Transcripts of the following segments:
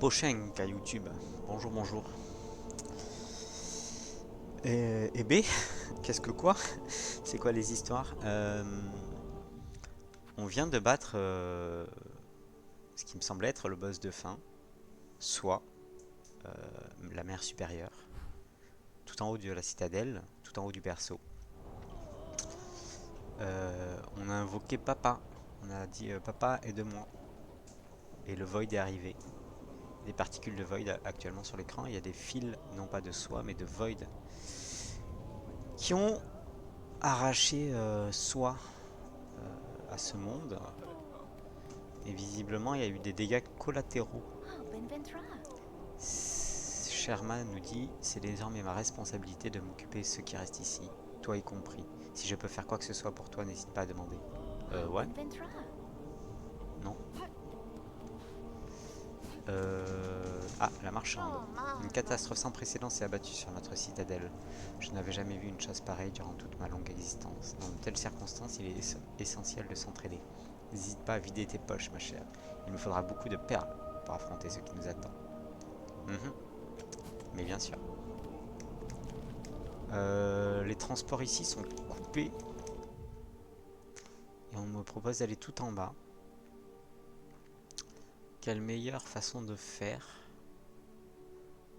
Pochenk à YouTube. Bonjour, bonjour. Et B, qu'est-ce que quoi? C'est quoi les histoires? On vient de battre ce qui me semble être le boss de fin, soit la mère supérieure, tout en haut de la citadelle, tout en haut du berceau. On a invoqué Papa. On a dit Papa, aide-moi. Et le Void est arrivé. Des particules de Void actuellement sur l'écran. Il y a des fils, non pas de soie, mais de Void, qui ont arraché soie à ce monde. Et visiblement, il y a eu des dégâts collatéraux. Sherman nous dit, c'est désormais ma responsabilité de m'occuper de ceux qui restent ici, toi y compris. Si je peux faire quoi que ce soit pour toi, n'hésite pas à demander. Ouais. Non. Ah, la marchande. Une catastrophe sans précédent s'est abattue sur notre citadelle. Je n'avais jamais vu une chose pareille durant toute ma longue existence. Dans de telles circonstances, il est essentiel de s'entraider. N'hésite pas à vider tes poches, ma chère. Il me faudra beaucoup de perles pour affronter ce qui nous attend. Mhm. Mais bien sûr. Les transports ici sont coupés. Et on me propose d'aller tout en bas. Quelle meilleure façon de faire?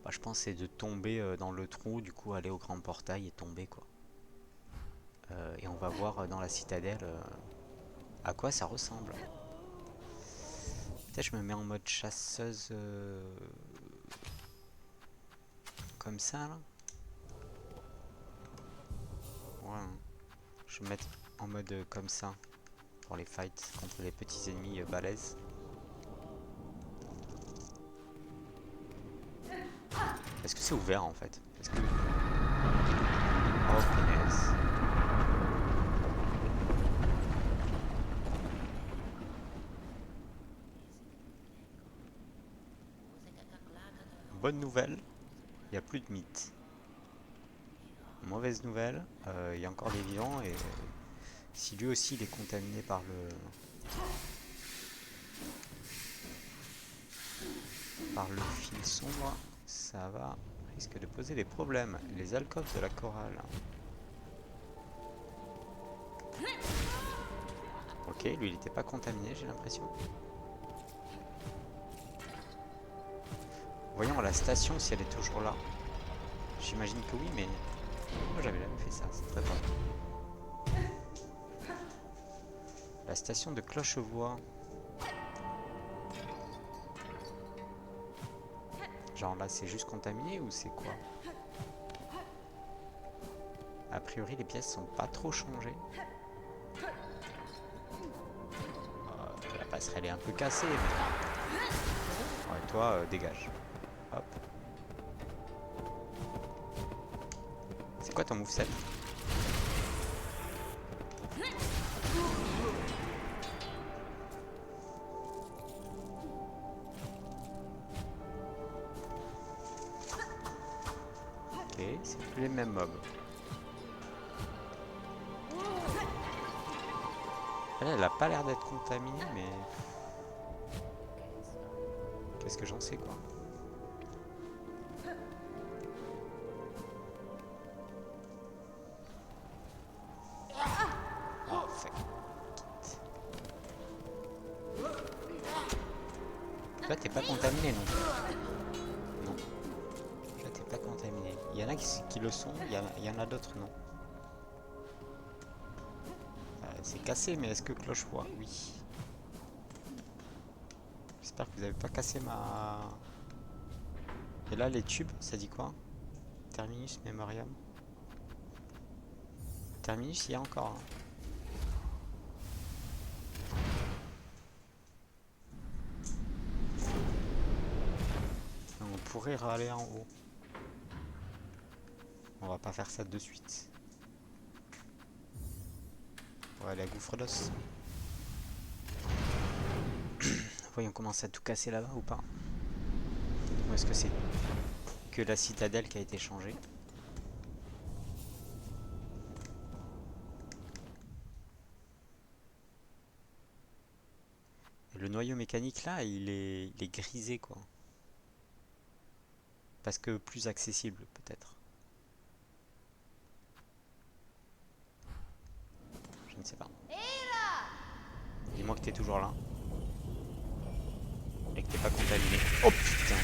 Bah, je pense c'est de tomber dans le trou, du coup aller au grand portail et tomber quoi. Et on va voir dans la citadelle à quoi ça ressemble. Peut-être je me mets en mode chasseuse comme ça là. Ouais, hein. Je vais me mettre en mode comme ça pour les fights contre les petits ennemis balèzes. Est-ce que c'est ouvert en fait? Est-ce que... Oh punaise. Bonne nouvelle, il n'y a plus de mythes. Mauvaise nouvelle, il y a encore des vivants et si lui aussi il est contaminé par le fil sombre, ça va risque de poser des problèmes. Les alcôves de la chorale. Ok, lui il n'était pas contaminé, j'ai l'impression. Voyons la station si elle est toujours là. J'imagine que oui, mais moi j'avais jamais fait ça, c'est très drôle. La station de Clochevoix. Genre là c'est juste contaminé ou c'est quoi? A priori les pièces sont pas trop changées. La passerelle est un peu cassée, mais... Ouais, toi, dégage. Hop. C'est quoi ton moveset? Ok, c'est plus les mêmes mobs. Elle a pas l'air d'être contaminée, mais... Qu'est-ce que j'en sais, quoi? Oh, fuck. Toi, t'es pas contaminé non plus. Non. Toi, t'es pas contaminé. Il y en a qui le sont, il y en a d'autres, non. C'est cassé, mais est-ce que cloche voit? Oui. J'espère que vous avez pas cassé ma... Et là, les tubes, ça dit quoi? Terminus Memoriam. Terminus, il y a encore. Hein. On pourrait râler en haut. On va pas faire ça de suite. On va aller à Gouffre d'Os. Voyons comment ça a tout cassé là-bas ou pas. Ou est-ce que c'est que la citadelle qui a été changée? Et le noyau mécanique là, il est grisé quoi. Parce que plus accessible peut-être. Je ne sais pas. Dis-moi que t'es toujours là. Et que t'es pas contaminé. Oh putain!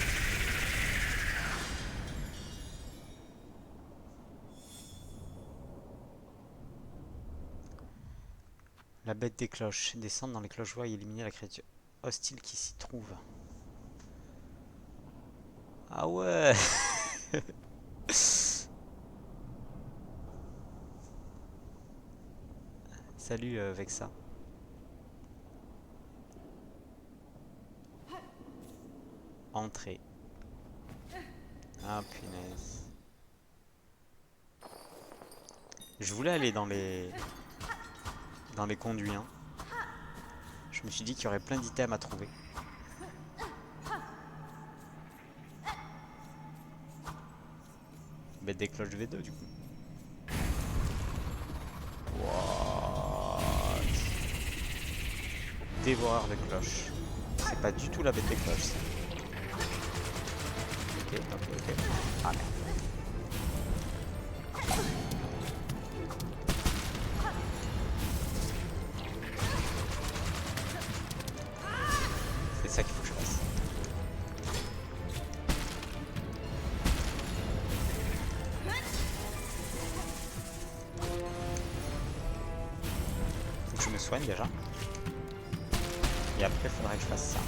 La bête des cloches. Descendre dans les cloches-voix et éliminer la créature hostile qui s'y trouve. Ah ouais! Salut Vexa. Entrée. Ah punaise. Je voulais aller dans les conduits, hein. Je me suis dit qu'il y aurait plein d'items à trouver. Bête des cloches V2 du coup. What? Dévoreur de cloches. C'est pas du tout la bête des cloches ça. Ok, ok. Ah merde. C'est ça qu'il faut que je fasse. Faut que je me soigne déjà. Et après, il faudrait que je fasse ça.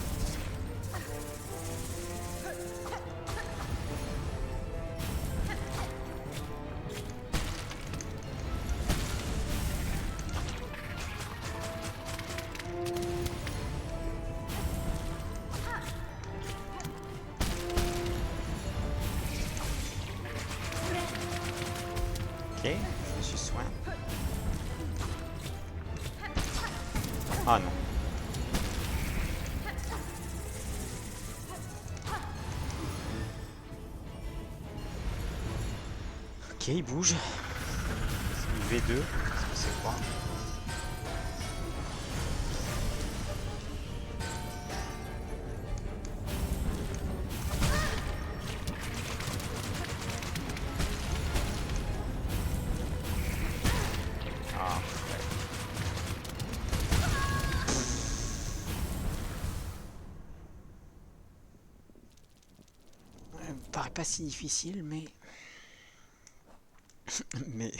Ok, je me suis soigné. Ah non. Ok, il bouge. C'est une V2. C'est quoi? Ah, ouais. Me paraît pas si difficile, mais... mais...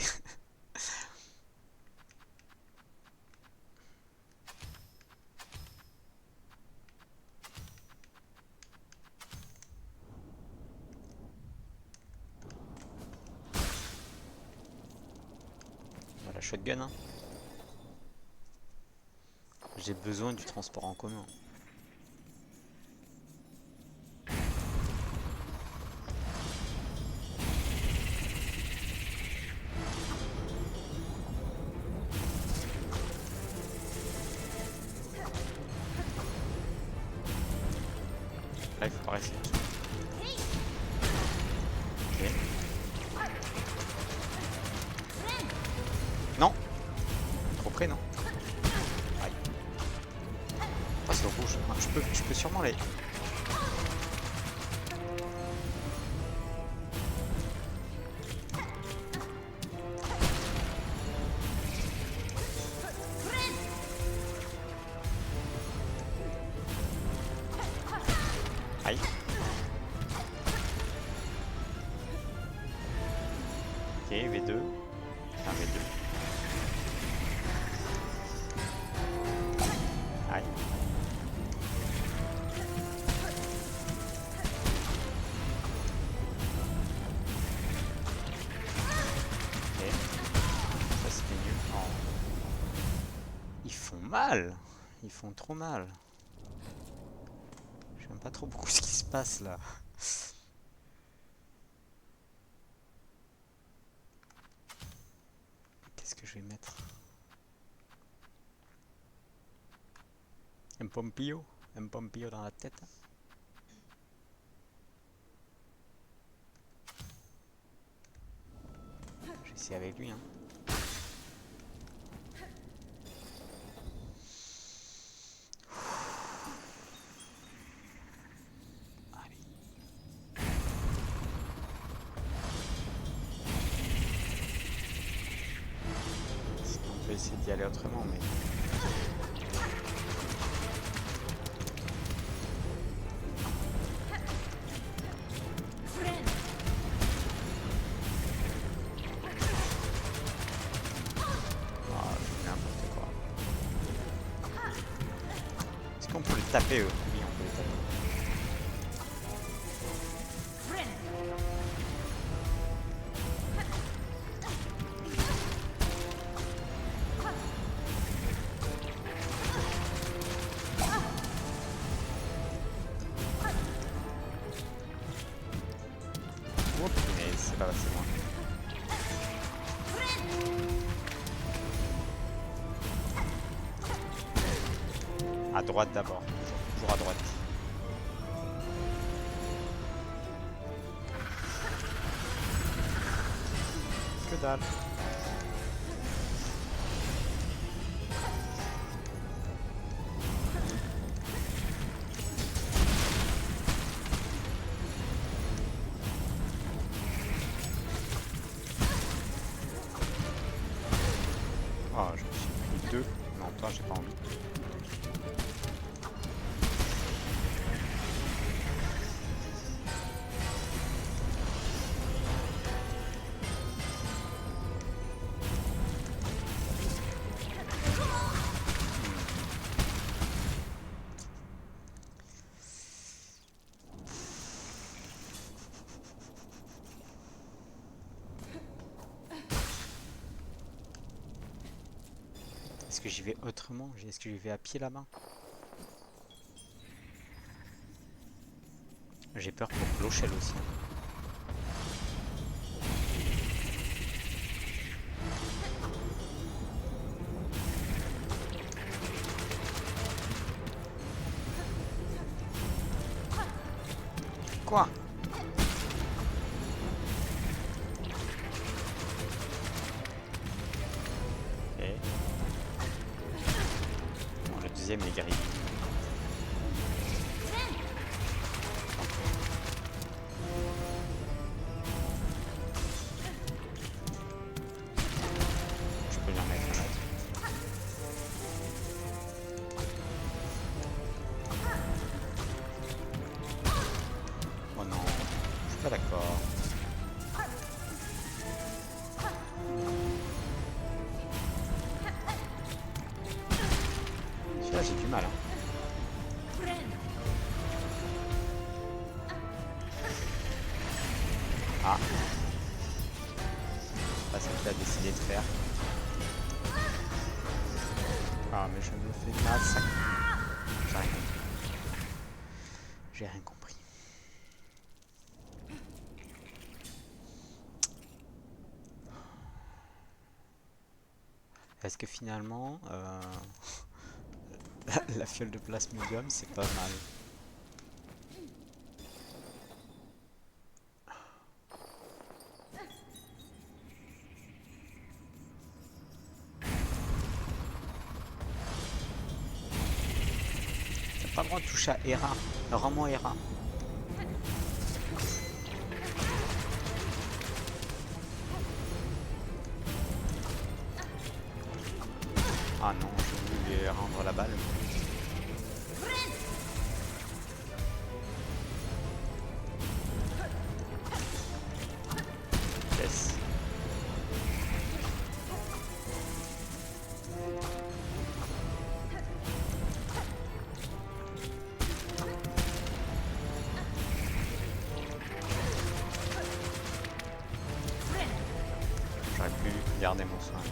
Voilà, shotgun, hein. J'ai besoin du transport en commun. Là, il faut pas rester. Ok. Non! Trop près, non? Aïe. Ah, c'est rouge. Ah, je peux sûrement les... Aïe. Ok, V2. Enfin, V2. Aïe. Ok. Ça c'était nul. Oh. Ils font mal. Ils font trop mal. J'aime pas trop beaucoup ce qui se passe là. Qu'est-ce que je vais mettre? Un pompillo? Un pompillo dans la tête? Je vais essayer avec lui, hein. Allez. essayer d'y aller autrement, mais... Ah, je fais n'importe quoi. Est-ce qu'on peut les taper, eux? Oui, on peut les taper. Oh punaise, c'est pas passé loin. À droite d'abord, toujours à droite. Que dalle. Oh, je me suis pris deux. Non, toi, j'ai pas envie. Est-ce que j'y vais autrement? Est-ce que j'y vais à pied là-bas? J'ai peur pour Clochelle aussi. Quoi? Ok. Bon, le deuxième est grillé. Je peux lui en mettre un autre. Oh non, je suis pas d'accord. Celui-là, j'ai du mal. Hein. Ah. Pas ce qu'il a décidé de faire. Ah, mais je me fais massacrer. J'ai rien compris. J'ai rien compris. Est-ce que finalement, la fiole de plasmodium, c'est pas mal? T'as pas le droit de toucher à Hera. Rends-moi Hera. Ah non, je voulais rendre la balle. Yes. J'aurais pu garder mon soin.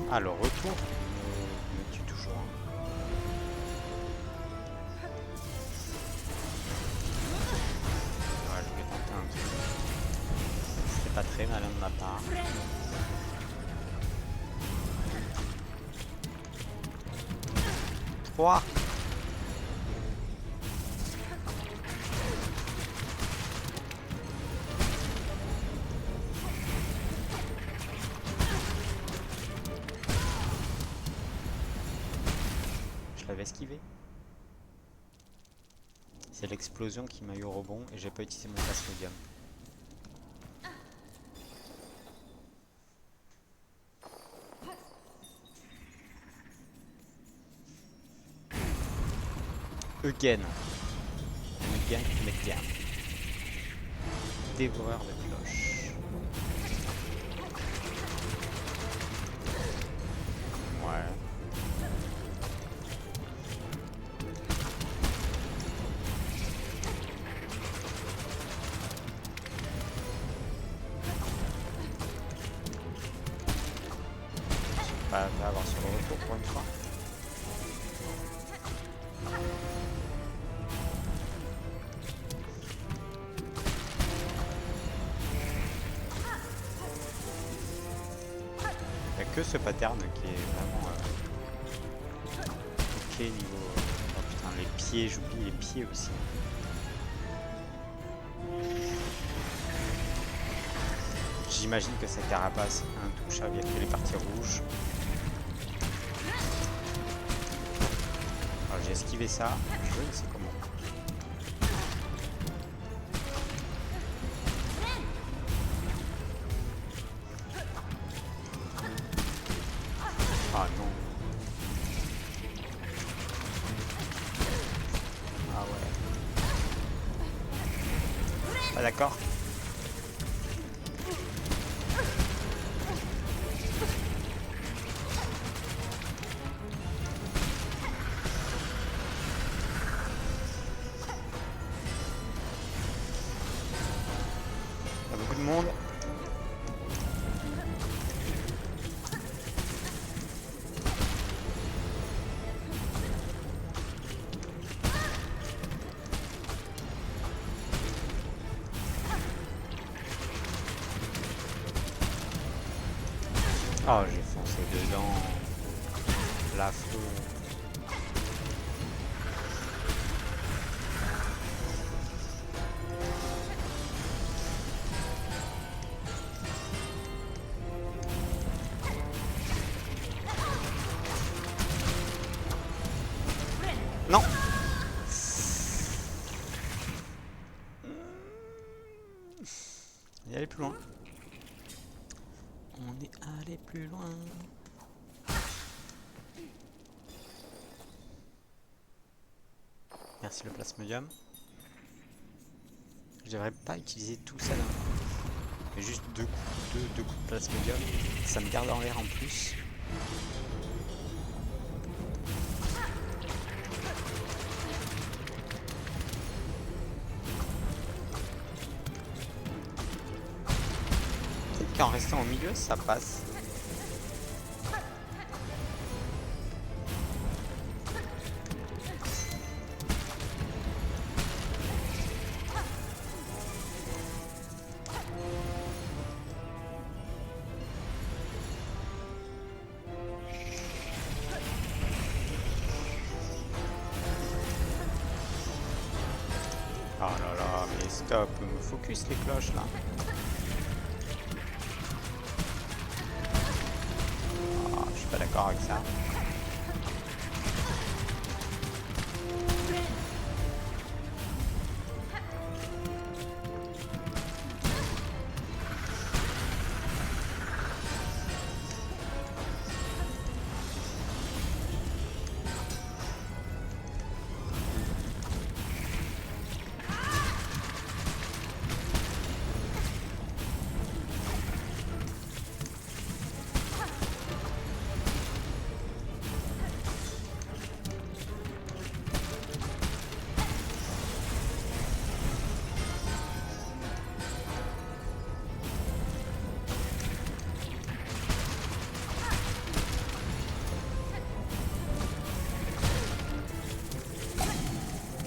Ah, le retour me tue toujours. Ouais, je voulais tenter un truc. C'était pas très malin de ma part. 3. Je l'avais esquivé. C'est l'explosion qui m'a eu au rebond et j'ai pas utilisé mon plasmodium. Again. Again. Dévoreur de cloches. Ouais. Pas avoir sur le retour pour une fois. Il n'y a que ce pattern qui est vraiment ok niveau... Oh putain, les pieds, j'oublie les pieds aussi. J'imagine que cette carapace est intouchable, il n'y a que les parties rouges. Alors j'ai esquivé ça, je ne sais comment. Ah non. Ah ouais. Ah d'accord. Il y a beaucoup de monde. Oh, j'ai foncé dedans. L'affreux. Non. On est allé plus loin. On est allé plus loin. Merci le plasmodium. Je devrais pas utiliser tout ça d'un coup. Mais juste deux coups de plasmodium. Ça me garde en l'air en plus. Peut-être qu'en restant au milieu, ça passe. Oh là là, mais stop, me focus les cloches là. Oh, je suis pas d'accord avec ça.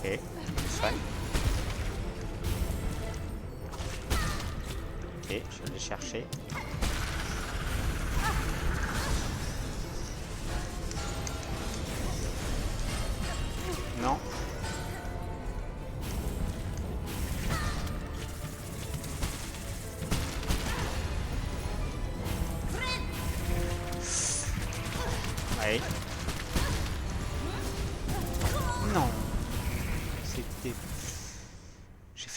Ok, je soigne. Ok, je vais les chercher. Non. Allez. Non. C'était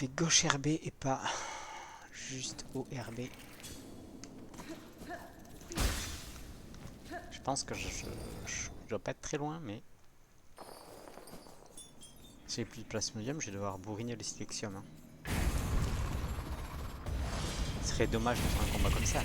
fait gauche RB et pas juste au RB. Je pense que je dois pas être très loin, mais si j'ai plus de plasmodium, je vais devoir bourriner le silexium. Hein. Ce serait dommage de faire un combat comme ça.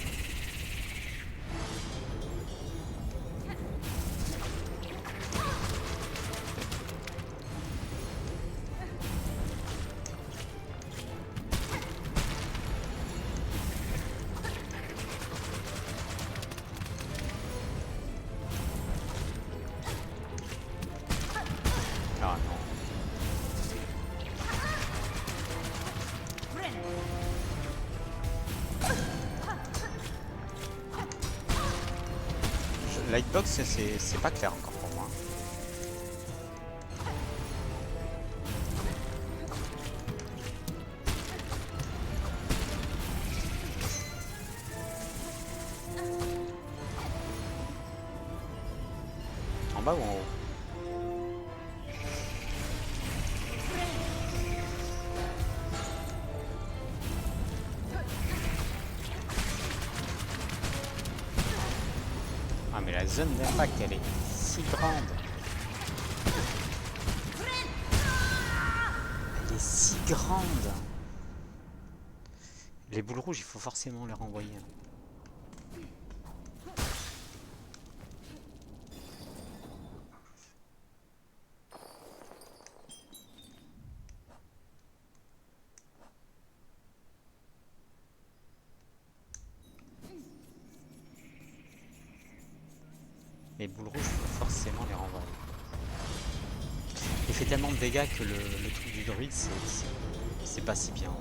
Ah non. Lightbox, c'est pas clair encore pour moi. En bas ou en haut? Ah mais la zone d'impact elle est si grande. Elle est si grande. Les boules rouges il faut forcément les renvoyer. Les boules rouges il faut forcément les renvoyer. Il fait tellement de dégâts que le truc du druide c'est pas si bien. Ouais.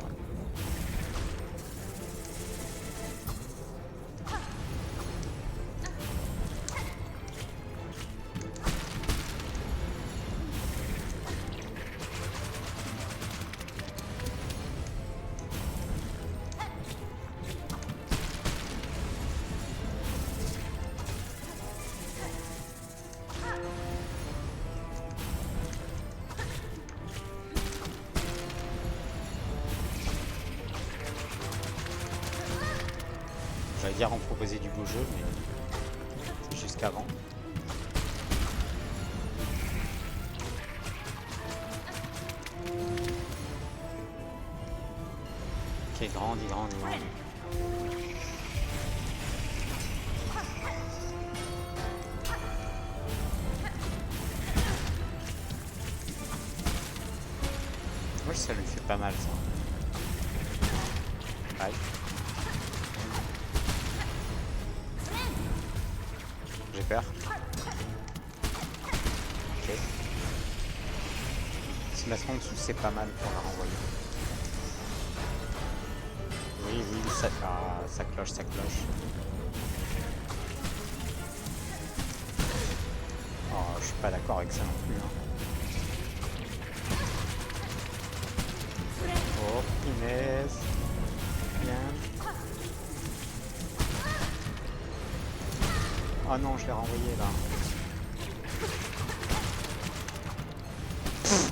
J'allais dire en proposer du beau jeu, mais jusqu'avant. Ok, grandit. Oui, ça lui fait pas mal ça. Aïe. J'ai peur. Ok. Se mettre en dessous, c'est pas mal pour la renvoyer. Oui, ça, ça cloche. Oh, je suis pas d'accord avec ça non plus. Hein. Oh, punaise. Bien. Oh non, je l'ai renvoyé là. Ça,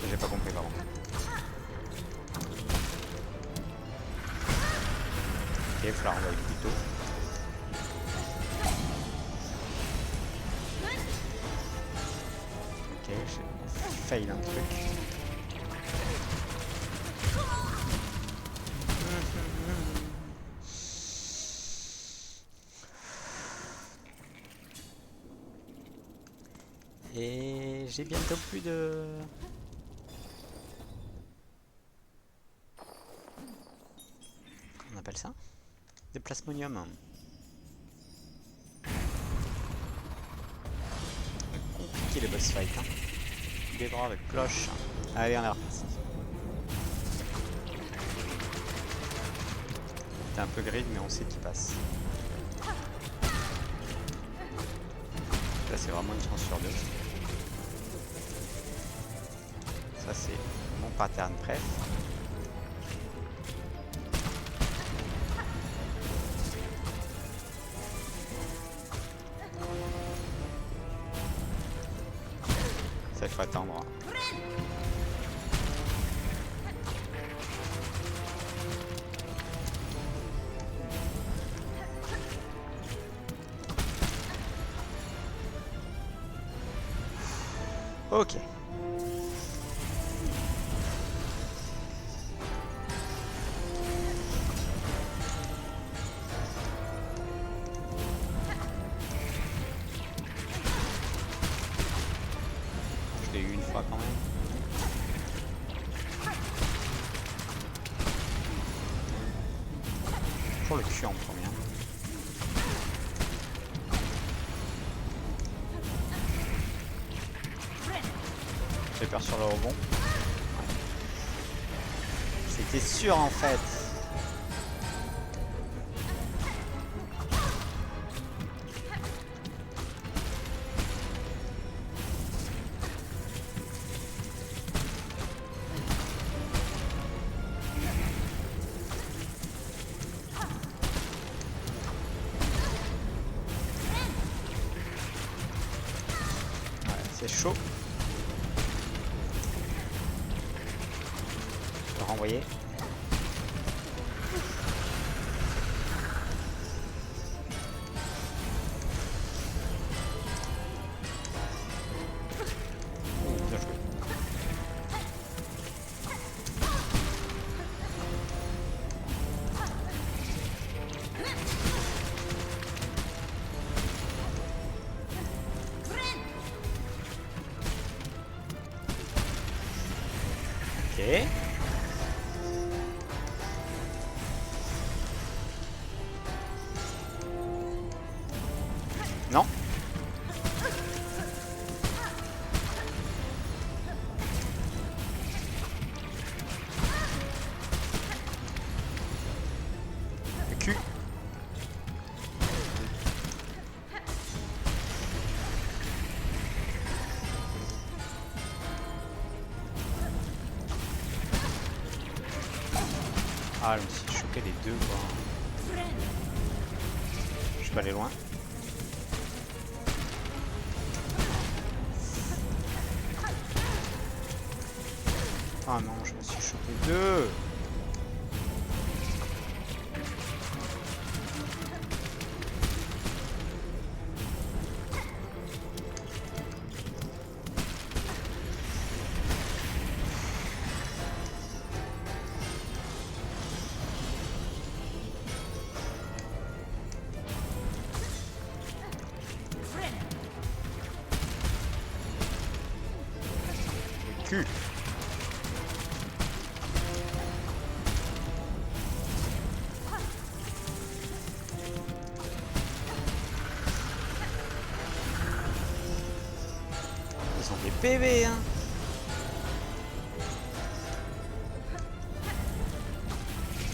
j'ai pas compris, pardon. Ok, il faut la renvoyer plus tôt. Ok, j'ai fail un truc. Et j'ai bientôt plus de... Comment on appelle ça? Des plasmonium. Compliqué les boss fights. Hein. Des bras avec cloche. Allez, on est reparti. C'est un peu grid, mais on sait qu'il passe. Là, c'est vraiment une chance sur deux. Ça, c'est mon pattern pref. Ça, il faut attendre. Ok. Je l'ai eu une fois quand même. Pour le cul en premier. J'ai peur sur le rebond. C'était sûr en fait. Ouais, c'est chaud. Je vais renvoyer. Bien joué. Ok. Non. Le cul. Ah, je me suis chopé les deux quoi. Je suis pas allé loin. Ah non, je me suis chopé deux. Le cul. Ils sont des bébés hein.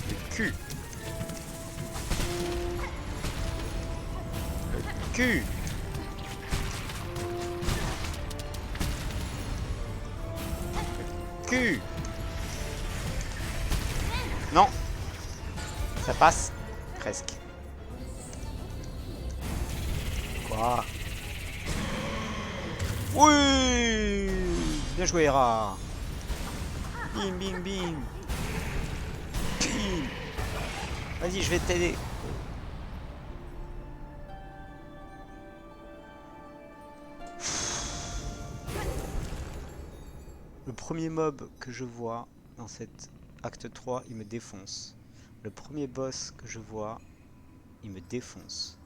Le cul. Le cul. Cul. Non. Ça passe. Presque. Quoi? Oui. Bien joué, Hera. Bim, bim, bim. Bim. Vas-y, je vais t'aider. Le premier mob que je vois dans cet acte 3, il me défonce. Le premier boss que je vois, il me défonce.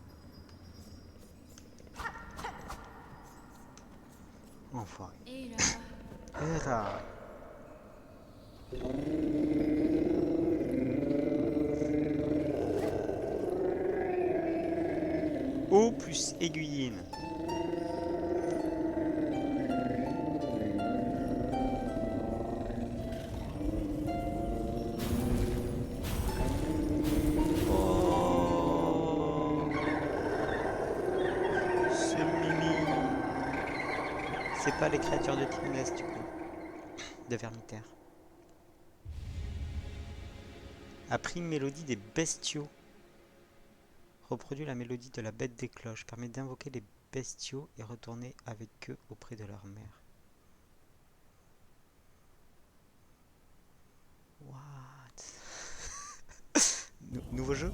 Enfoiré. Et là. O plus aiguilline. C'est pas les créatures de Timeless du coup, de Vermitaire. Appris une mélodie des bestiaux. Reproduit la mélodie de la bête des cloches. Permet d'invoquer les bestiaux et retourner avec eux auprès de leur mère. What? Nouveau jeu?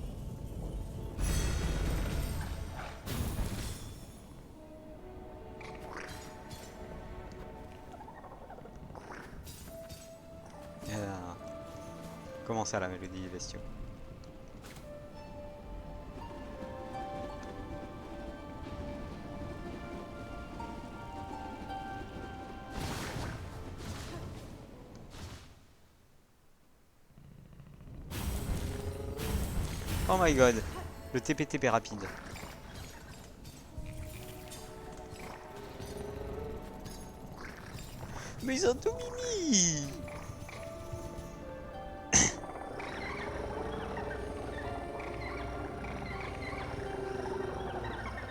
penser à la mélodie des bestiaux. Oh my god, le TPTP rapide. Mais ils ont tout mimi.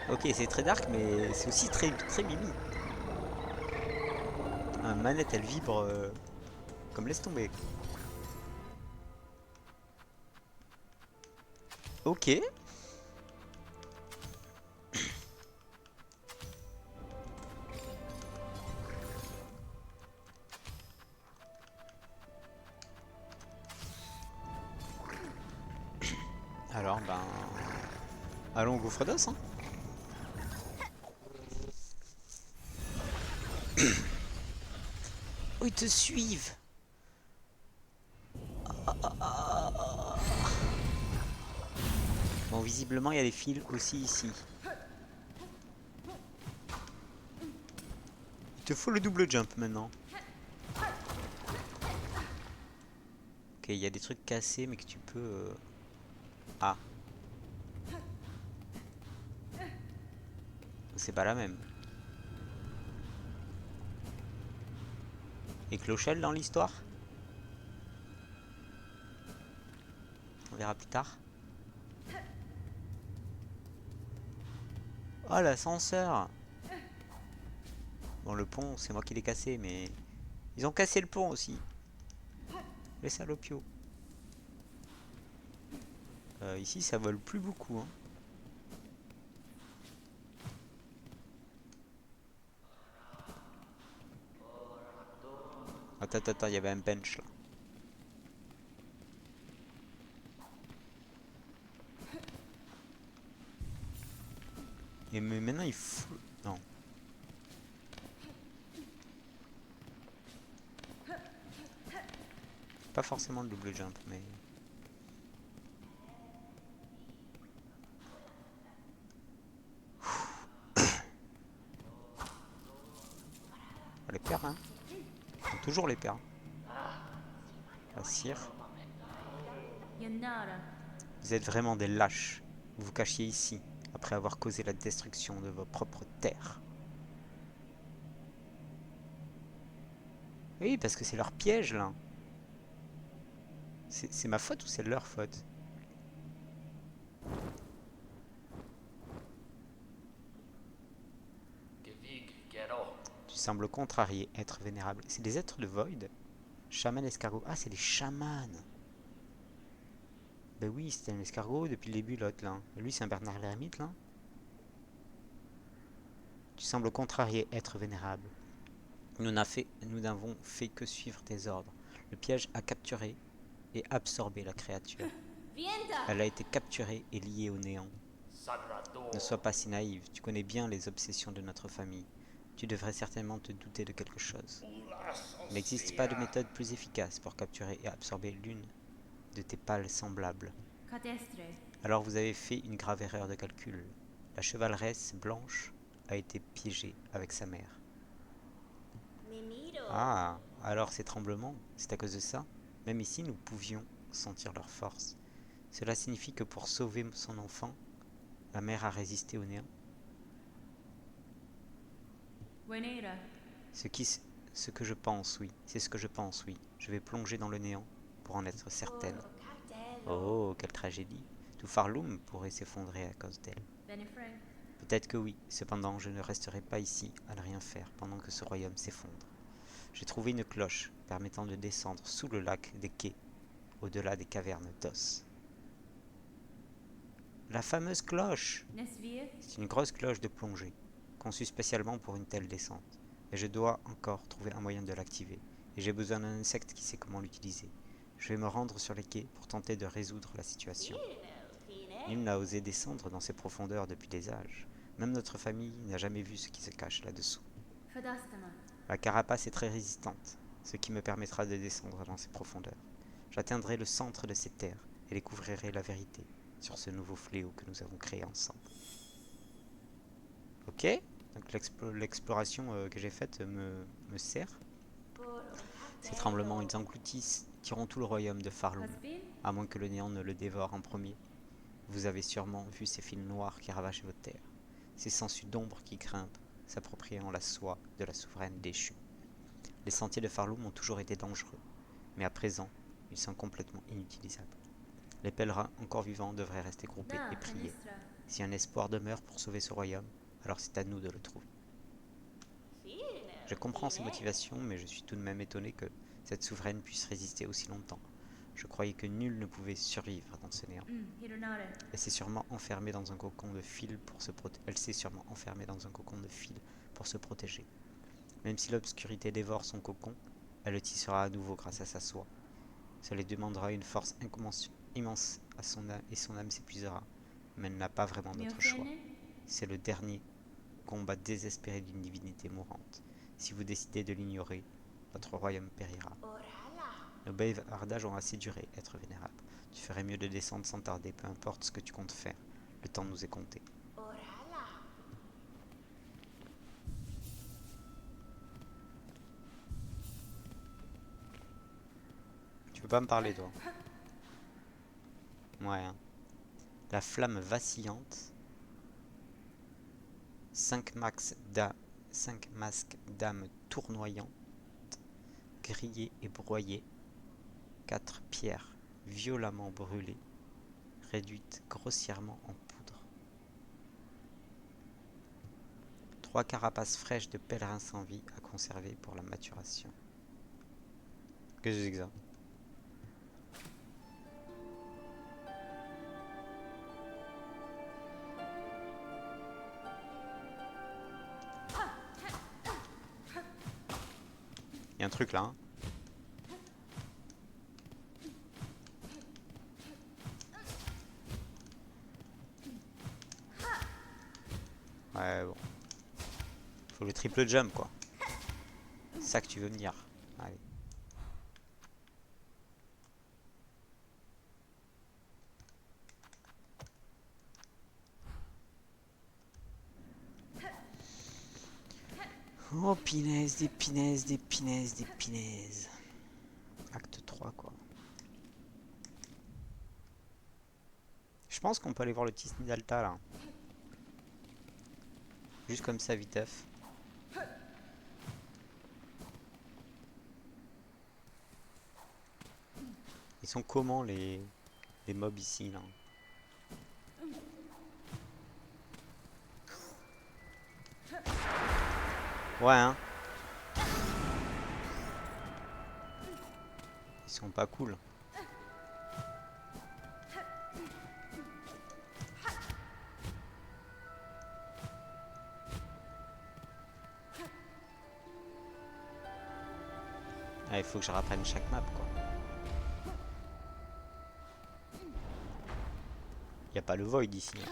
Ok, c'est très dark, mais c'est aussi très, très mimi. La manette, elle vibre comme laisse tomber. Ok. Alors, ben... allons au gouffre d'os, hein. Oh, ils te suivent. Bon, visiblement, il y a des fils aussi ici. Il te faut le double jump maintenant. Ok, il y a des trucs cassés, mais que tu peux... Ah. C'est pas la même. Et Clochelle dans l'histoire? On verra plus tard. Oh, l'ascenseur! Bon, le pont, c'est moi qui l'ai cassé, mais... ils ont cassé le pont aussi. Les salopios. Ici, ça vole plus beaucoup, hein. Attends, il y avait un bench là. Et mais maintenant il faut... Non. Pas forcément le double jump, mais... les perles, hein. Ils sont toujours les perles. La cire. Vous êtes vraiment des lâches. Vous vous cachiez ici, après avoir causé la destruction de vos propres terres. Oui, parce que c'est leur piège, là. C'est ma faute ou c'est leur faute? Tu sembles contrarié, être vénérable. C'est des êtres de Void? Chaman escargot. Ah, c'est les chamans. Ben oui, c'était un escargot depuis le début, l'autre, là. Lui, c'est un Bernard l'ermite, là. Tu sembles contrarié, être vénérable. Nous n'avons fait que suivre tes ordres. Le piège a capturé et absorbé la créature. Elle a été capturée et liée au néant. Ne sois pas si naïve, tu connais bien les obsessions de notre famille. Tu devrais certainement te douter de quelque chose. Il n'existe pas de méthode plus efficace pour capturer et absorber l'une de tes pâles semblables. Alors vous avez fait une grave erreur de calcul. La chevaleresse blanche a été piégée avec sa mère. Ah, alors ces tremblements, c'est à cause de ça? Même ici, nous pouvions sentir leur force. Cela signifie que pour sauver son enfant, la mère a résisté au néant. Ce que je pense, oui. C'est ce que je pense, oui. Je vais plonger dans le néant pour en être certaine. Oh, quelle tragédie. Tout Farloum pourrait s'effondrer à cause d'elle. Peut-être que oui. Cependant, je ne resterai pas ici à ne rien faire pendant que ce royaume s'effondre. J'ai trouvé une cloche permettant de descendre sous le lac des quais, au-delà des cavernes d'os. La fameuse cloche! C'est une grosse cloche de plongée, conçue spécialement pour une telle descente. Mais je dois encore trouver un moyen de l'activer, et j'ai besoin d'un insecte qui sait comment l'utiliser. Je vais me rendre sur les quais pour tenter de résoudre la situation. Nul n'a osé descendre dans ces profondeurs depuis des âges. Même notre famille n'a jamais vu ce qui se cache là-dessous. La carapace est très résistante, ce qui me permettra de descendre dans ces profondeurs. J'atteindrai le centre de ces terres et découvrirai la vérité sur ce nouveau fléau que nous avons créé ensemble. Ok, donc l'exploration que j'ai faite me sert. Ces tremblements, ils engloutissent, tireront tout le royaume de Farloum, à moins que le néant ne le dévore en premier. Vous avez sûrement vu ces fils noirs qui ravagent vos terres, ces sangsues d'ombre qui grimpent, s'appropriant la soie de la souveraine déchue. Les sentiers de Farloum ont toujours été dangereux, mais à présent, ils sont complètement inutilisables. Les pèlerins encore vivants devraient rester groupés et prier. Si un espoir demeure pour sauver ce royaume, alors c'est à nous de le trouver. Je comprends ses motivations, mais je suis tout de même étonné que cette souveraine puisse résister aussi longtemps. Je croyais que nul ne pouvait survivre dans ce néant. Elle s'est sûrement enfermée dans un cocon de fil pour se protéger. Même si l'obscurité dévore son cocon, elle le tissera à nouveau grâce à sa soie. Cela lui demandera une force immense à son âme, et son âme s'épuisera. Mais elle n'a pas vraiment d'autre choix. C'est le dernier combat désespéré d'une divinité mourante. Si vous décidez de l'ignorer, votre royaume périra. Nos bavardages ont assez duré, être vénérable. Tu ferais mieux de descendre sans tarder, peu importe ce que tu comptes faire. Le temps nous est compté. Tu peux pas me parler, toi? Ouais. Hein. La flamme vacillante. 5 masques d'âmes tournoyantes, grillées et broyées. 4 pierres violemment brûlées, réduites grossièrement en poudre. 3 carapaces fraîches de pèlerins sans vie à conserver pour la maturation. Qu'est-ce que c'est que ça? Il y a un truc là, hein. Ouais, bon. Faut le triple jump, quoi. C'est ça que tu veux me dire. Allez. Oh, pinaise, des pinaises, des pinaises, des pinaises. Acte 3, quoi. Je pense qu'on peut aller voir le Tisni d'Alta, là. Juste comme ça, viteuf. Ils sont comment, les mobs ici, là? Ouais, hein. Ils sont pas cool. Ah, il faut que je reprenne chaque map, quoi. Y a pas le void ici. Hein.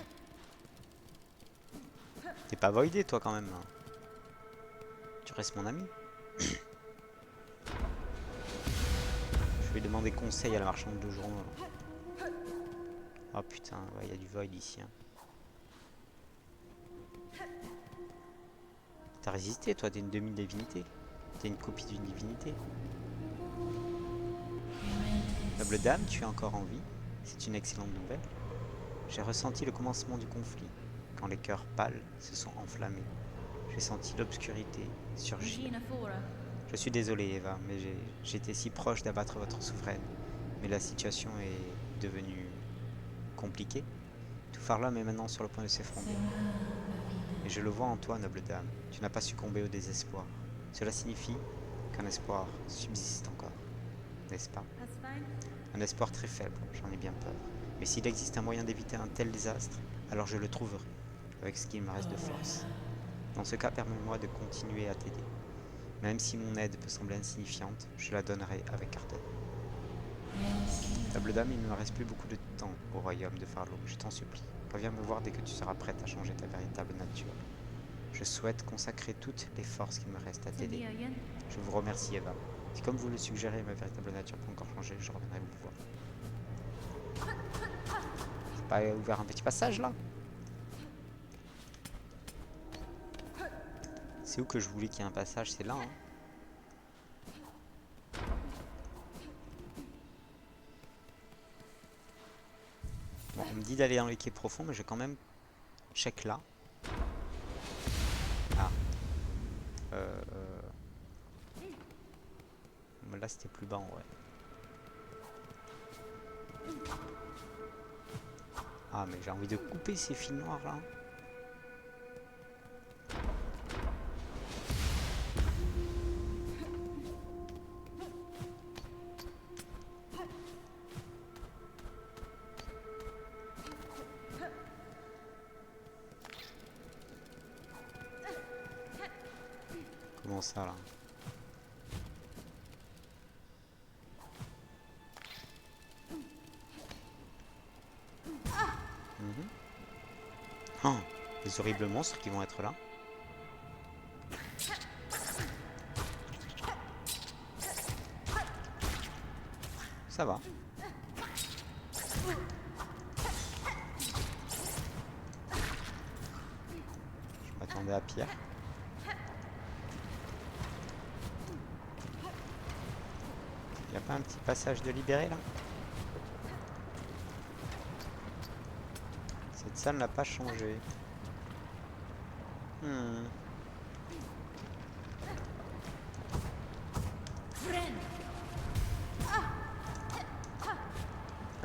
T'es pas voidé, toi, quand même. Hein. Tu restes mon ami. Je vais demander conseil à la marchande de journaux. Oh putain, ouais, y a du void ici. Hein. T'as résisté, toi, t'es une demi-divinité. T'es une copie d'une divinité. Noble dame, tu es encore en vie. C'est une excellente nouvelle. J'ai ressenti le commencement du conflit, quand les cœurs pâles se sont enflammés. J'ai senti l'obscurité surgir. Je suis désolé, Eva, mais j'étais si proche d'abattre votre souveraine. Mais la situation est devenue compliquée. Tout Farlam est maintenant sur le point de s'effondrer. Et je le vois en toi, noble dame. Tu n'as pas succombé au désespoir. Cela signifie qu'un espoir subsiste encore, n'est-ce pas? Un espoir très faible, j'en ai bien peur. Mais s'il existe un moyen d'éviter un tel désastre, alors je le trouverai, avec ce qu'il me reste de force. Dans ce cas, permets-moi de continuer à t'aider. Même si mon aide peut sembler insignifiante, je la donnerai avec ardeur. Table dame, il ne me reste plus beaucoup de temps au royaume de Farloum, je t'en supplie. Reviens me voir dès que tu seras prête à changer ta véritable nature. Je souhaite consacrer toutes les forces qu'il me reste à t'aider. Je vous remercie, Eva. Si comme vous le suggérez, ma véritable nature peut encore changer, je reviendrai vous voir. C'est pas ouvert un petit passage là? C'est où que je voulais qu'il y ait un passage? C'est là, hein. Bon, on me dit d'aller dans les quais profonds, mais je vais quand même check là. Ah. Là, c'était plus bas en vrai. Ah, mais j'ai envie de couper ces fils noirs là. Comment ça là? Oh, les horribles monstres qui vont être là. Ça va. Je m'attendais à pire. Y a pas un petit passage de libéré là? Cette salle n'a pas changé.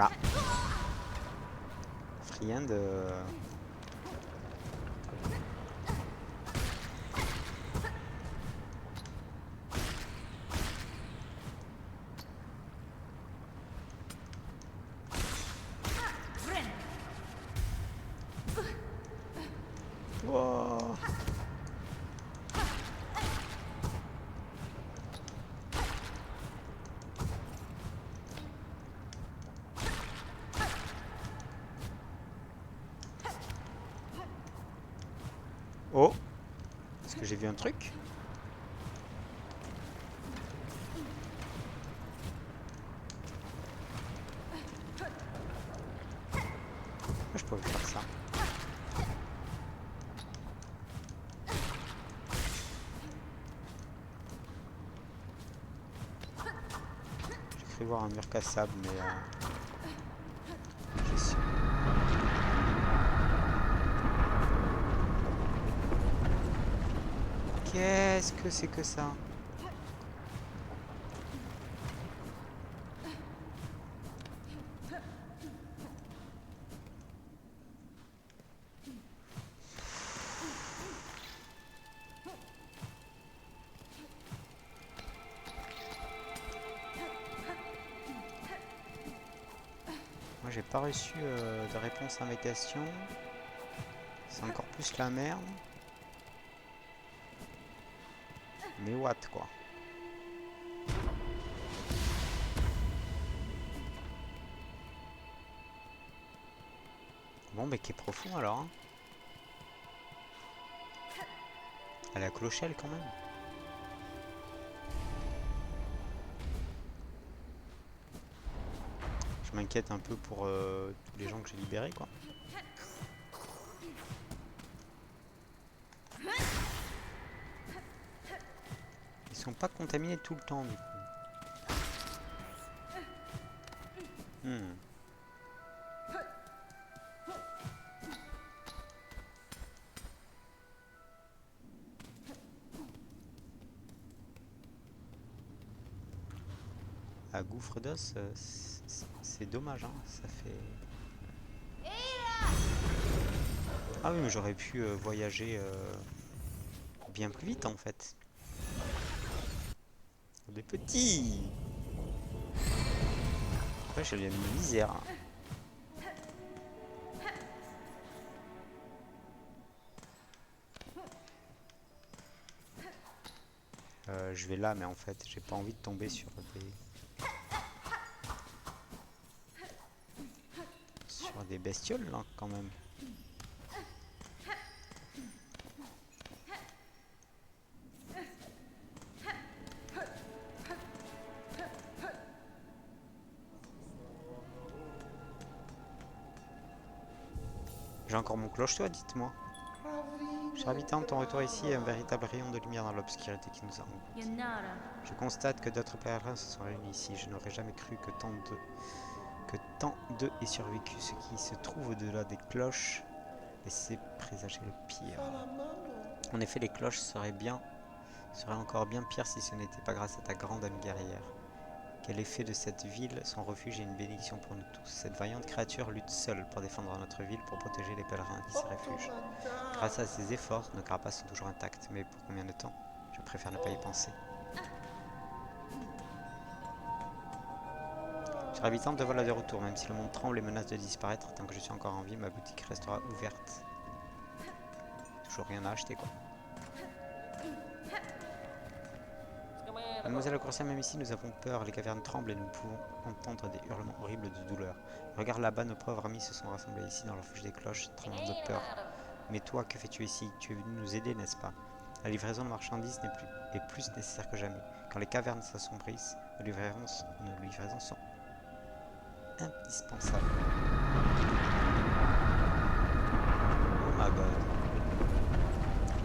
Ah. Friend. Wow. Oh. Est-ce que j'ai vu un truc? Je peux faire ça. J'ai cru voir un mur cassable, mais je suis... Qu'est-ce que c'est que ça? Moi j'ai pas reçu de réponse à mes questions. C'est encore plus la merde. Mais what quoi? Bon mais qui est profond alors hein. À la clochelle quand même. Je m'inquiète un peu pour tous les gens que j'ai libérés quoi. Ils sont pas contaminés tout le temps du coup. À gouffre d'os, c'est dommage hein, ça fait... Ah oui mais j'aurais pu voyager bien plus vite en fait. Des petits. Ouais, j'ai bien une misère. Je vais là mais en fait j'ai pas envie de tomber sur des bestioles là quand même. J'ai encore mon cloche-toit, dites-moi. Cher habitant, ton retour ici est un véritable rayon de lumière dans l'obscurité qui nous a engloutis. Je constate que d'autres pèlerins se sont réunis ici. Je n'aurais jamais cru que tant d'eux aient survécu. Ce qui se trouve au-delà des cloches laissait présager le pire. En effet, les cloches seraient encore bien pire si ce n'était pas grâce à ta grande âme guerrière. Qu'elle ait fait de cette ville son refuge et une bénédiction pour nous tous. Cette vaillante créature lutte seule pour défendre notre ville, pour protéger les pèlerins qui s'y réfugient. Grâce à ses efforts, nos carapaces sont toujours intactes. Mais pour combien de temps? Je préfère ne pas y penser. Chers habitants, te voilà de retour. Même si le monde tremble et menace de disparaître, tant que je suis encore en vie, ma boutique restera ouverte. Toujours rien à acheter, quoi. Mademoiselle la coursière, même ici, nous avons peur. Les cavernes tremblent et nous pouvons entendre des hurlements horribles de douleur. Regarde là-bas, nos pauvres amis se sont rassemblés ici dans le refuge des cloches, tremblant de peur. Mais toi, que fais-tu ici? Tu es venu nous aider, n'est-ce pas? La livraison de marchandises est plus nécessaire que jamais. Quand les cavernes s'assombrissent, nos livraisons sont indispensables. Oh my god.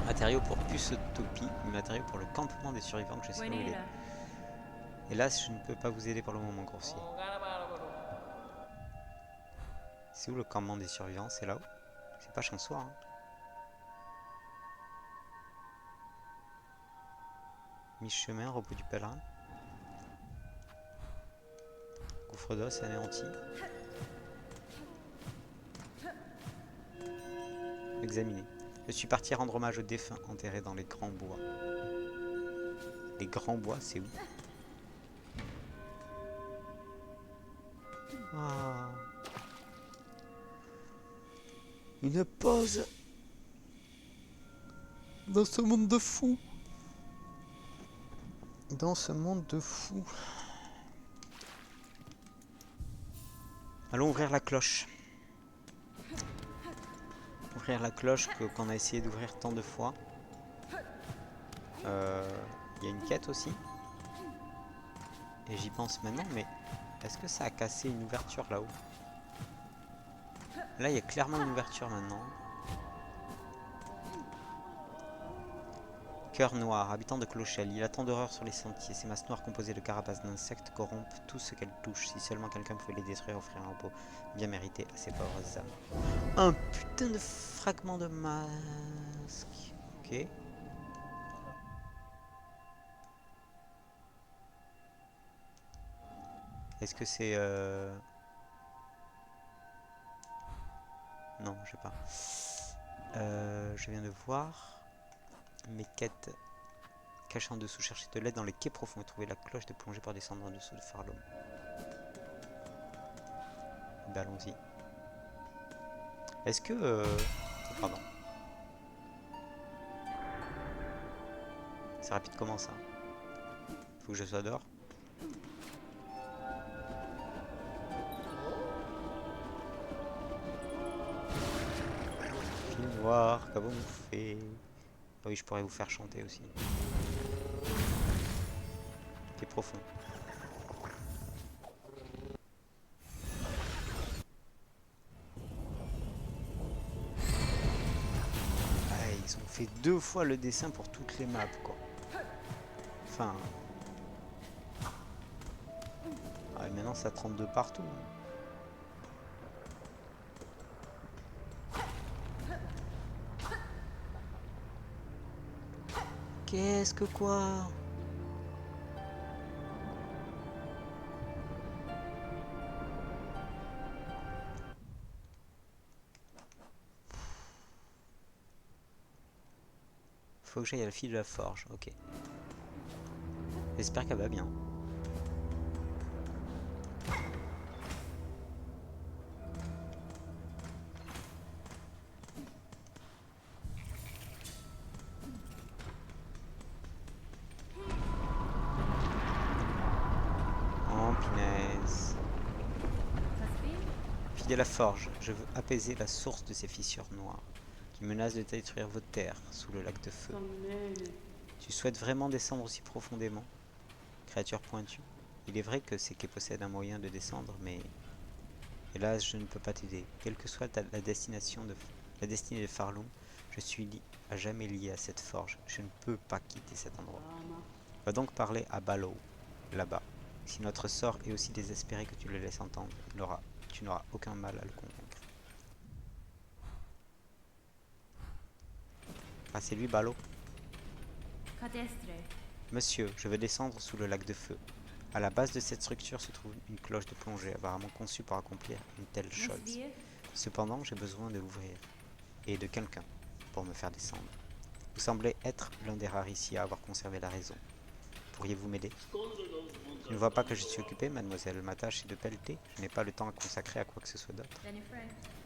Matériaux pour Pucetopie, matériaux pour le campement des survivants que je sais où il est. Hélas, je ne peux pas vous aider pour le moment, coursier. C'est où le campement des survivants? C'est là-haut? C'est pas Chansoir, hein. Mi-chemin, repos du pèlerin. Gouffre d'os anéanti. Examiner. Je suis parti rendre hommage aux défunts enterrés dans les grands bois. Les grands bois, c'est où? Ah. Une pause dans ce monde de fou. Dans ce monde de fou. Allons ouvrir la cloche. Ouvrir la cloche qu'on a essayé d'ouvrir tant de fois. Il y a une quête aussi. Et j'y pense maintenant, mais est-ce que ça a cassé une ouverture là-haut? Là, il y a clairement une ouverture maintenant. Cœur noir, habitant de Clochelle. Il a tant d'horreur sur les sentiers. Ces masses noires composées de carapaces d'insectes corrompent tout ce qu'elles touchent. Si seulement quelqu'un pouvait les détruire, offrir un repos bien mérité à ces pauvres âmes. Un putain de fragment de masque. Ok. Est-ce que c'est... Non, je sais pas. Je viens de voir mes quêtes cachées en dessous. Chercher de l'aide dans les quais profonds et trouver la cloche de plongée pour descendre en dessous de Farlum. Ben, allons-y. Est-ce que... Oh, pardon. C'est rapide comment ça? Faut que je sois dehors. Film noir, qu'avons-nous fait? Ah oui, je pourrais vous faire chanter aussi. Quai profond. Ah, ils ont fait 2 fois le dessin pour toutes les maps, quoi. Enfin... Ah, maintenant ça trempe de partout. Qu'est-ce que quoi? Faut que j'aille à la fille de la forge, ok. J'espère qu'elle va bien. Oh punaise. Fille de la forge, je veux apaiser la source de ces fissures noires qui menacent de détruire vos terres sous le lac de feu. Tu souhaites vraiment descendre aussi profondément? Créature pointue. Il est vrai que ces quais possèdent un moyen de descendre, mais Hélas, je ne peux pas t'aider. Quelle que soit la destinée de Farloon, je suis à jamais lié à cette forge. Je ne peux pas quitter cet endroit. Va donc parler à Balo, là-bas. Si notre sort est aussi désespéré que tu le laisses entendre, tu n'auras aucun mal à le convaincre. Ah, c'est lui, Balo. Monsieur, je veux descendre sous le lac de feu. À la base de cette structure se trouve une cloche de plongée apparemment conçue pour accomplir une telle chose. Cependant, j'ai besoin de l'ouvrir. Et de quelqu'un pour me faire descendre. Vous semblez être l'un des rares ici à avoir conservé la raison. Pourriez-vous m'aider? Tu ne vois pas que je suis occupé, mademoiselle. Ma tâche est de pelleter. Je n'ai pas le temps à consacrer à quoi que ce soit d'autre.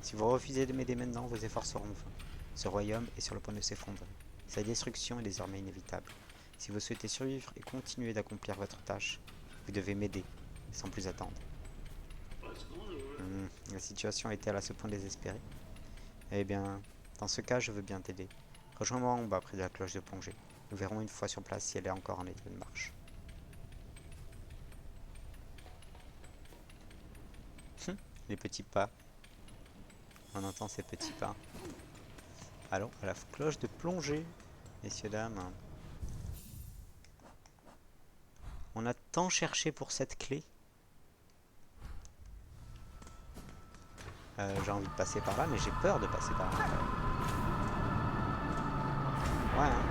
Si vous refusez de m'aider maintenant, vos efforts seront vains. Ce royaume est sur le point de s'effondrer. Sa destruction est désormais inévitable. Si vous souhaitez survivre et continuer d'accomplir votre tâche, vous devez m'aider, sans plus attendre. La situation est-elle à ce point désespérée? Eh bien, dans ce cas, je veux bien t'aider. Rejoins-moi en bas près de la cloche de plongée. Nous verrons une fois sur place si elle est encore en état de marche. Les petits pas. On entend ces petits pas. Allons à la cloche de plongée, messieurs, dames. On a tant cherché pour cette clé. J'ai envie de passer par là, mais j'ai peur de passer par là. Ouais, hein.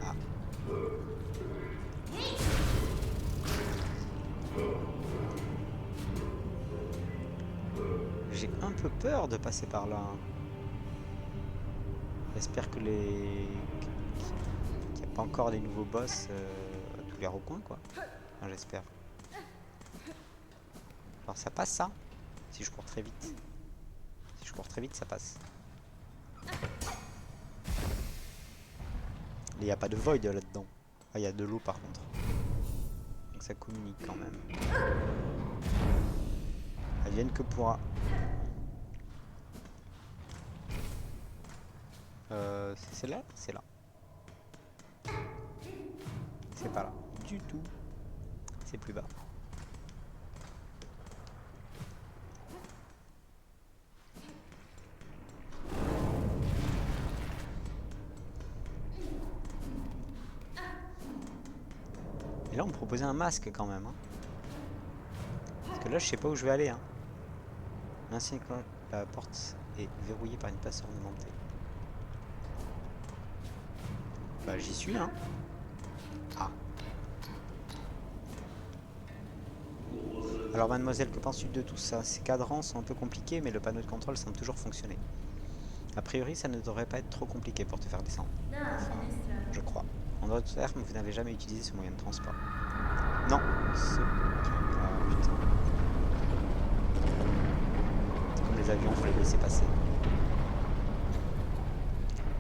Ah. J'ai un peu peur de passer par là. J'espère que qu'il n'y a pas encore des nouveaux boss à tous les recoins, quoi. Enfin, j'espère. Alors ça passe, ça? Si je cours très vite. Si je cours très vite, ça passe. Il n'y a pas de void là-dedans. Ah, il y a de l'eau par contre. Donc ça communique quand même. Advienne que pourra. C'est là? C'est là. C'est pas là. Du tout. C'est plus bas. Et là, on me proposait un masque quand même. Hein. Parce que là, je sais pas où je vais aller. Hein. L'ancienne la porte est verrouillée par une passe ornementée. Bah, j'y suis, hein. Ah. Alors, mademoiselle, que penses-tu de tout ça? Ces cadrans sont un peu compliqués, mais le panneau de contrôle semble toujours fonctionner. A priori, ça ne devrait pas être trop compliqué pour te faire descendre. Enfin, je crois. En d'autres termes, vous n'avez jamais utilisé ce moyen de transport. Non. Putain. Comme les avions, il faut les laisser passer.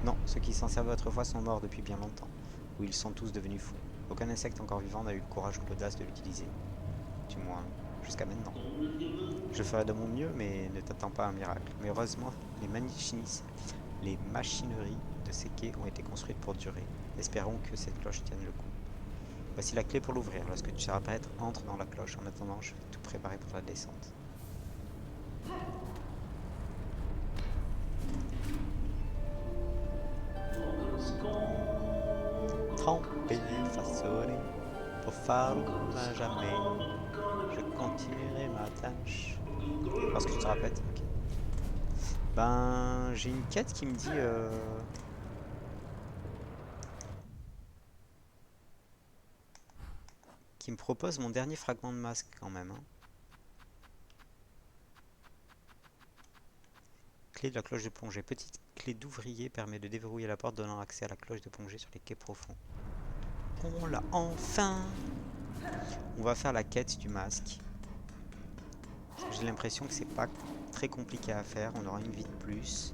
Non, ceux qui s'en servaient autrefois sont morts depuis bien longtemps. Ou ils sont tous devenus fous. Aucun insecte encore vivant n'a eu le courage ou l'audace de l'utiliser. Du moins, jusqu'à maintenant. Je ferai de mon mieux, mais ne t'attends pas à un miracle. Mais heureusement, les machineries de ces quais ont été construites pour durer. Espérons que cette cloche tienne le coup. Voici la clé pour l'ouvrir. Lorsque tu seras prête, entre dans la cloche. En attendant, je vais tout préparer pour la descente. Trempé, façonné, pour Farloon à jamais. Je continuerai ma tâche. Parce que tu te rappelles. Okay. Ben, j'ai une quête qui me dit... qui me propose mon dernier fragment de masque quand même. Hein. Clé de la cloche de plongée. Petite clé d'ouvrier permet de déverrouiller la porte donnant accès à la cloche de plongée sur les quais profonds. On l'a enfin! On va faire la quête du masque. J'ai l'impression que c'est pas très compliqué à faire. On aura une vie de plus.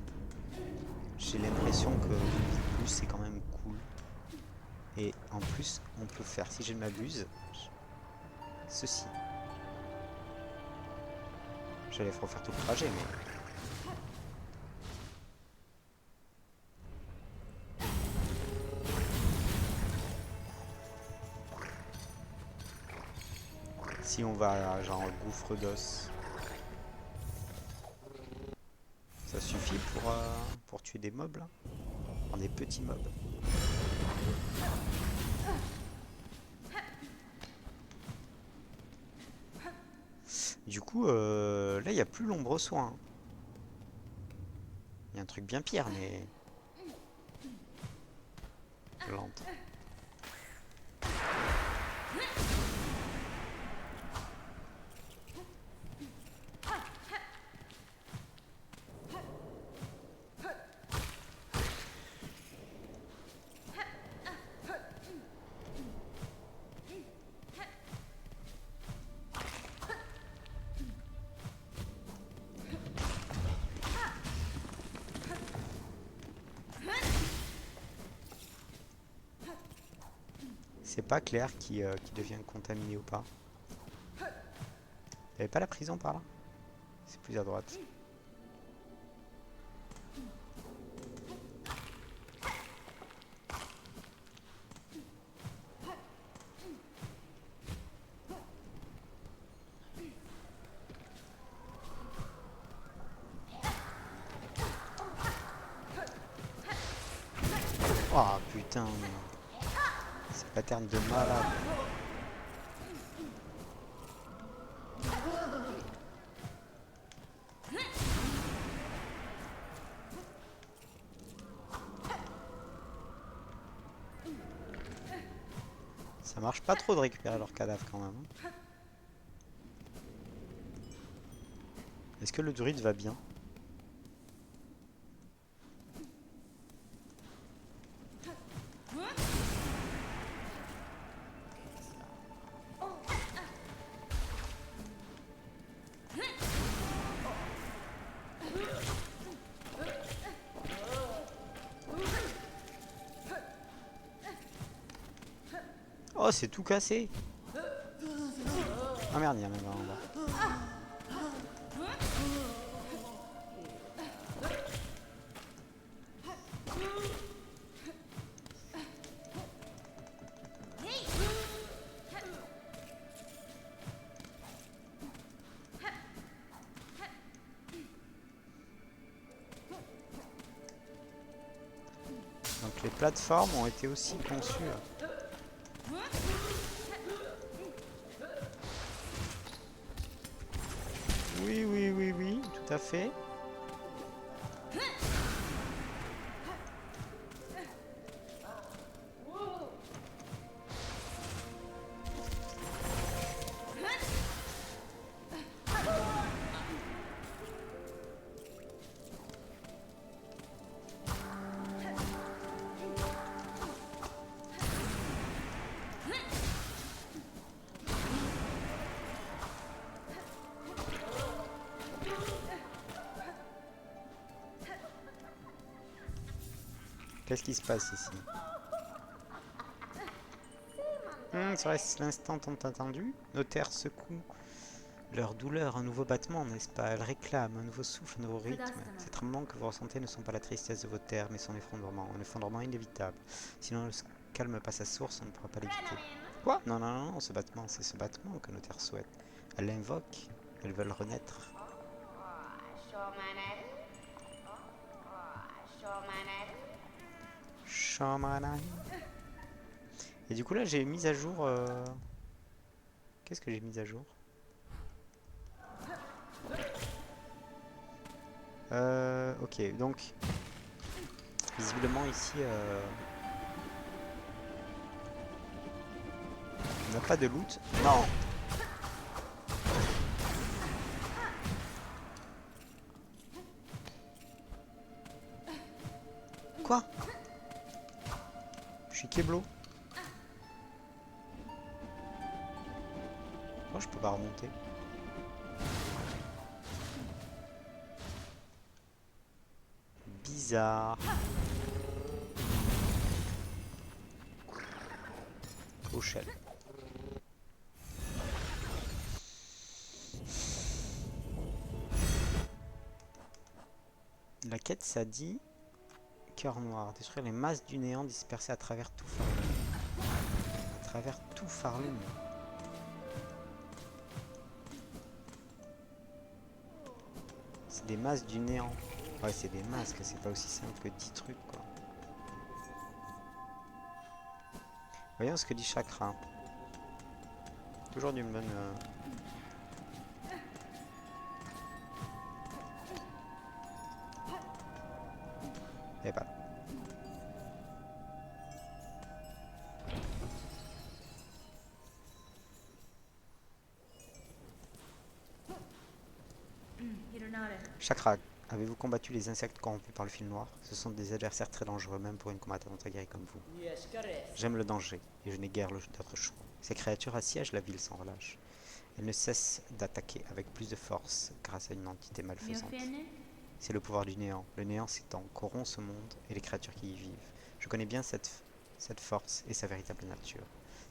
J'ai l'impression que une vie de plus c'est quand même cool. Et en plus, on peut faire, si je ne m'abuse, ceci. J'allais refaire tout le trajet, mais... Si on va genre gouffre d'os, ça suffit pour tuer des mobs là? Enfin, des petits mobs. Du coup, là il n'y a plus l'ombre soin. Il y a un truc bien pire, mais lente. C'est pas clair qui devient contaminé ou pas. Y'avait pas la prison par là? C'est plus à droite. Oh putain, c'est pattern de malade. Ça marche pas trop de récupérer leurs cadavres quand même. Est-ce que le druide va bien? Oh, c'est tout cassé! Ah merde, il y a même un en bas. Donc les plateformes ont été aussi conçues. Oui, oui, oui, oui, tout à fait. Qu'est-ce qui se passe ici? Serait-ce l'instant tant attendu? Nos terres secouent leur douleur, un nouveau battement, n'est-ce pas? Elles réclament un nouveau souffle, un nouveau rythme. Ces tremblements que vous ressentez ne sont pas la tristesse de vos terres, mais son effondrement. Un effondrement inévitable. Si l'on ne calme pas sa source, on ne pourra pas l'éviter. Quoi? Non, non, non, ce battement, c'est ce battement que nos terres souhaitent. Elles l'invoquent, elles veulent renaître. Shamanai. Et du coup là j'ai mis à jour... Qu'est-ce que j'ai mis à jour? Ok, donc... Visiblement ici... on n'a pas de loot. Non! Quoi? Je suis Keblo. Moi je peux pas remonter. Bizarre. Clochelle. La quête ça dit... Cœur noir. Détruire les masses du néant dispersées à travers tout Farloon. À travers tout Farloon. C'est des masses du néant. Ouais, c'est des masques, c'est pas aussi simple que 10 trucs, quoi. Voyons ce que dit Chakra. Toujours d'une bonne... Et pas. Chakra, avez-vous combattu les insectes corrompus par le fil noir? Ce sont des adversaires très dangereux, même pour une combattante aguerrie comme vous. J'aime le danger, et je n'ai guère d'autre choix. Ces créatures assiègent la ville sans relâche. Elles ne cessent d'attaquer avec plus de force grâce à une entité malfaisante. C'est le pouvoir du néant. Le néant s'étend, corrompt ce monde et les créatures qui y vivent. Je connais bien cette force et sa véritable nature.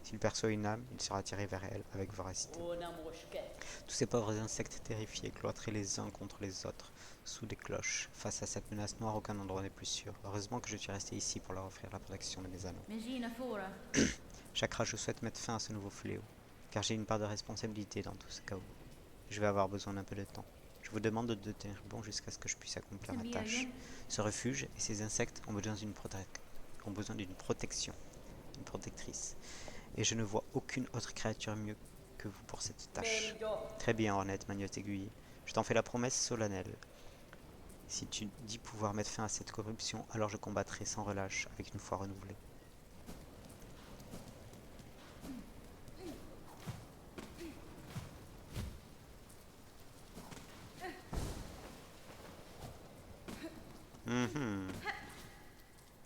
S'il perçoit une âme, il sera attiré vers elle avec voracité. Tous ces pauvres insectes terrifiés cloîtrés les uns contre les autres sous des cloches. Face à cette menace noire, aucun endroit n'est plus sûr. Heureusement que je suis resté ici pour leur offrir la protection de mes anneaux. Chakra, je souhaite mettre fin à ce nouveau fléau, car j'ai une part de responsabilité dans tout ce chaos. Je vais avoir besoin d'un peu de temps. Je vous demande de tenir bon jusqu'à ce que je puisse accomplir ma tâche. Ce refuge et ces insectes ont besoin d'une protection, une protectrice. Et je ne vois aucune autre créature mieux que vous pour cette tâche. Très bien, Ornette, Magnotte Aiguille. Je t'en fais la promesse solennelle. Si tu dis pouvoir mettre fin à cette corruption, alors je combattrai sans relâche avec une foi renouvelée.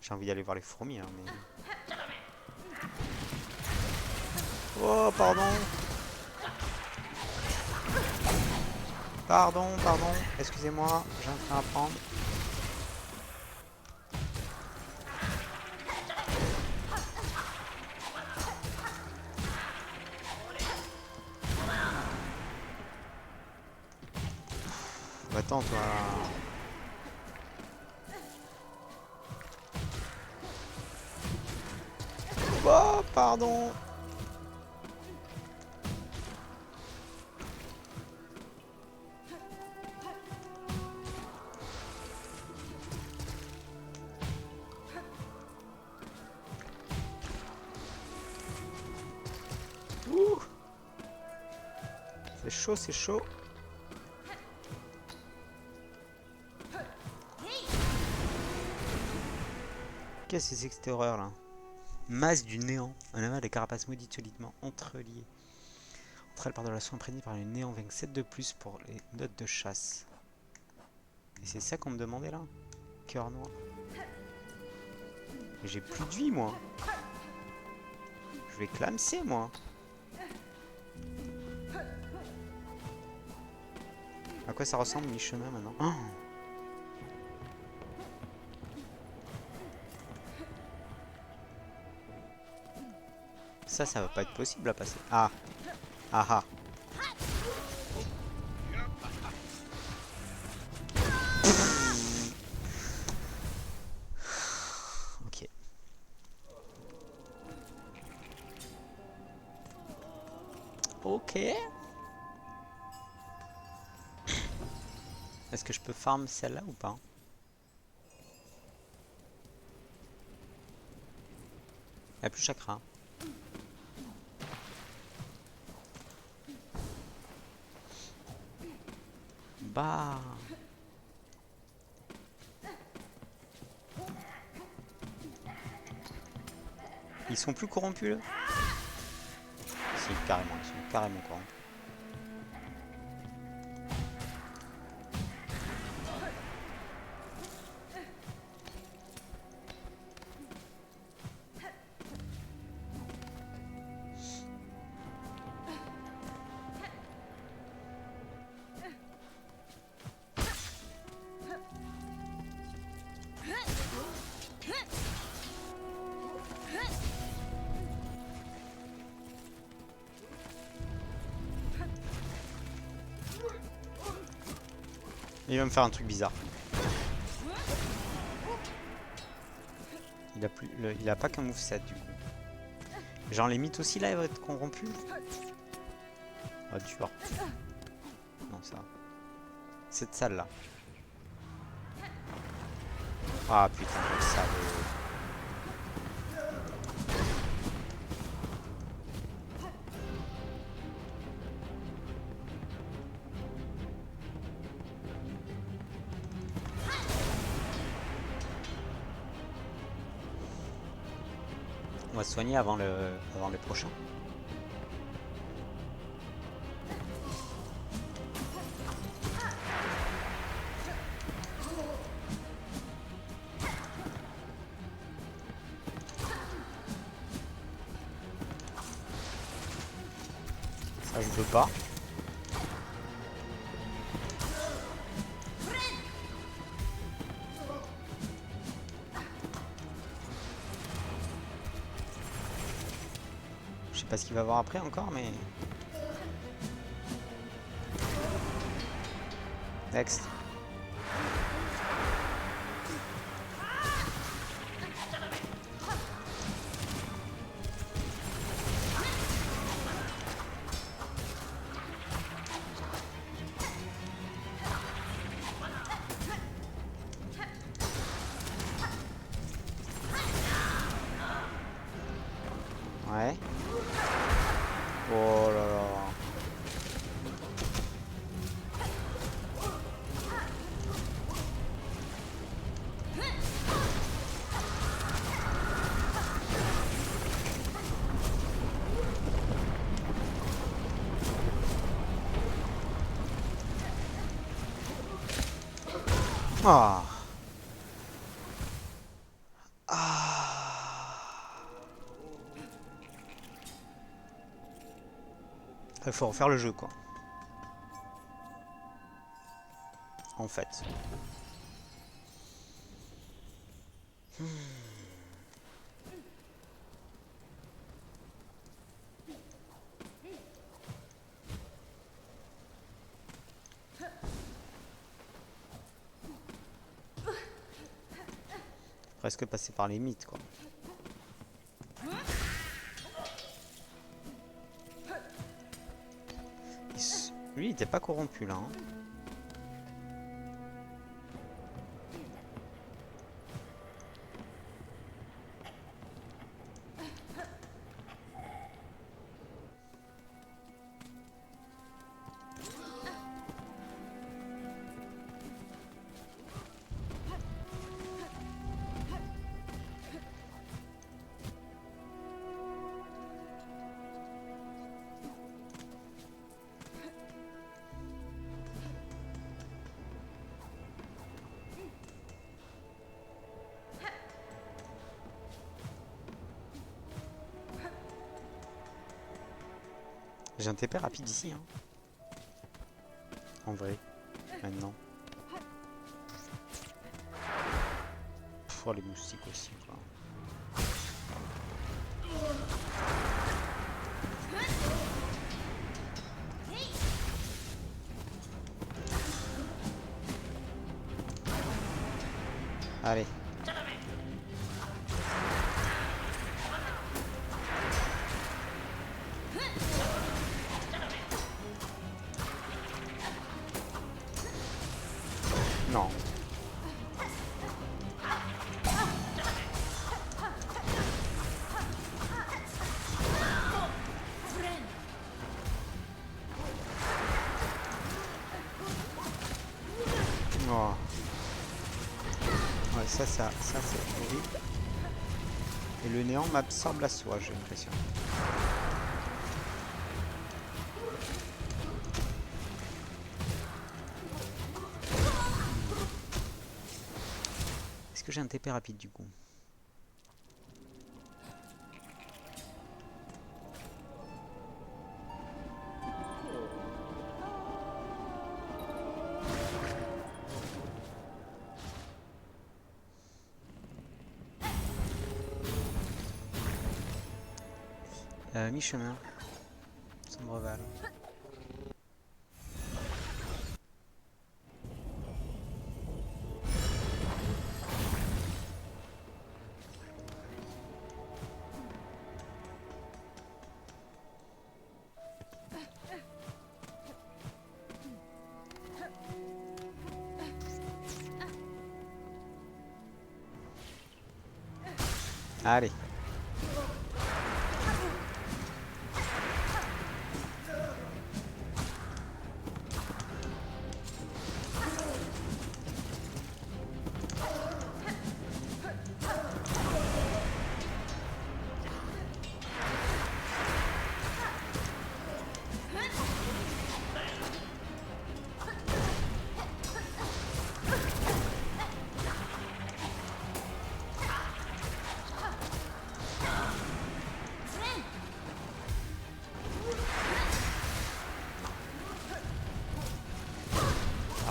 J'ai envie d'aller voir les fourmis, hein, mais... Oh, pardon. Pardon, excusez-moi, j'ai un train à prendre. Va-t'en, toi. Oh, pardon. Ouh. C'est chaud, c'est chaud. Qu'est-ce que c'est que cette horreur là? Masse du néant. Un amas de carapaces maudites solidement entreliées. Entre elles par de la soie imprégnée par le néant avec 7 de plus pour les notes de chasse. Et c'est ça qu'on me demandait là? Cœur noir. Mais j'ai plus de vie moi. Je vais clamser moi. À quoi ça ressemble mi-chemin maintenant? Oh, ça va pas être possible à passer. Ah. Ah ah. Ok. Ok. Est-ce que je peux farm celle-là ou pas? Il n'y a plus chakra. Bah. Ils sont plus corrompus là? Si, carrément, ils sont carrément corrompus. Il va me faire un truc bizarre. Il a pas qu'un moveset du coup. Genre les mythes aussi là ils vont être corrompus. Ah dur. Non ça. Cette salle là. Ah putain, le salaud. On va se soigner avant le prochain. Ça je peux pas. Je sais pas ce qu'il va avoir après encore, mais... Next. Ouais. Oh là là. Ah. Ah. Il faut refaire le jeu, quoi. En fait. Presque passer par les mythes, quoi. Lui, il était pas corrompu, là. Hein. J'ai un TP rapide ici, hein. En vrai, maintenant. Pff, oh, les moustiques aussi, quoi. Allez. Non. Oh. Ouais, ça c'est horrible. Et le néant m'absorbe la soie, j'ai l'impression. Est-ce que j'ai un TP rapide du coup? Mi-chemin. Sombreval. Allez.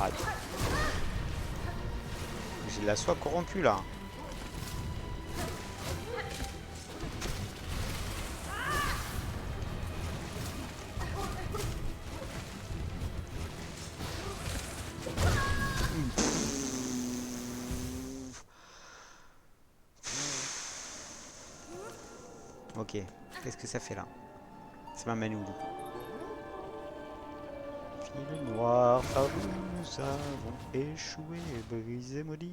Aïe. J'ai de la soie corrompue là. Ok, qu'est-ce que ça fait là? C'est ma Manoulou. Fil noir, par où nous avons échoué, brisé, maudit.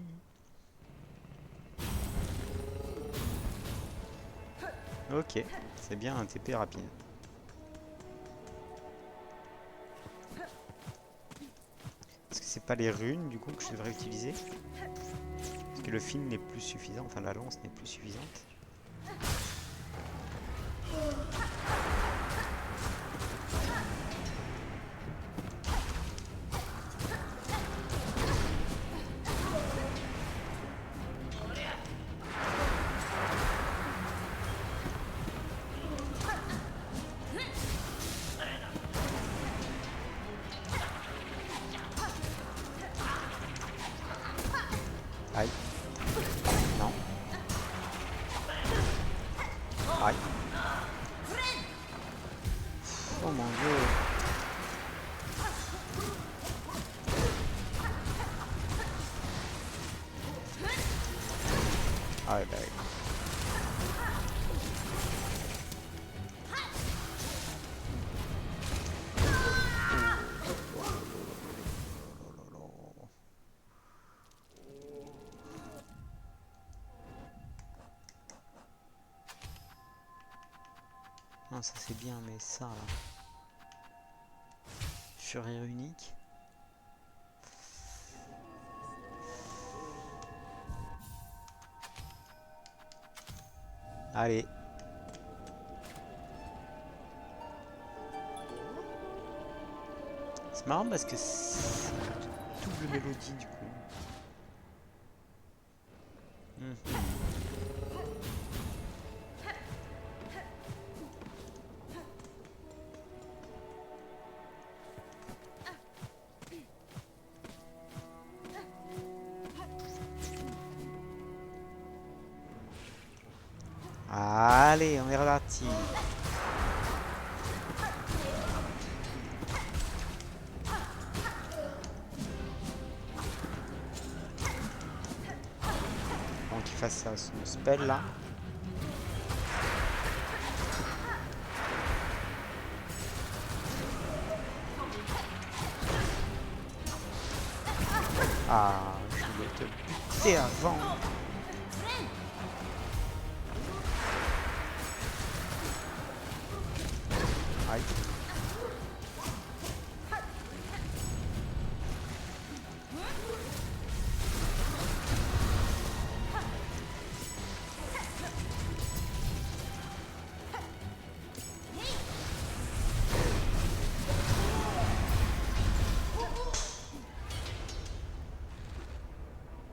Ok, c'est bien un TP rapide. Est-ce que c'est pas les runes du coup que je devrais utiliser? Est-ce que le fil n'est plus suffisant, enfin la lance n'est plus suffisante? Aïe. Non. Aïe. Oh mon dieu. Ah bah oui. Non, ça c'est bien, mais ça là. Fureur unique. Allez. C'est marrant parce que c'est double mélodie du coup. Allez, on est reparti. Avant qu'il fasse son spell là. Ah, je voulais te buter avant. Aïe.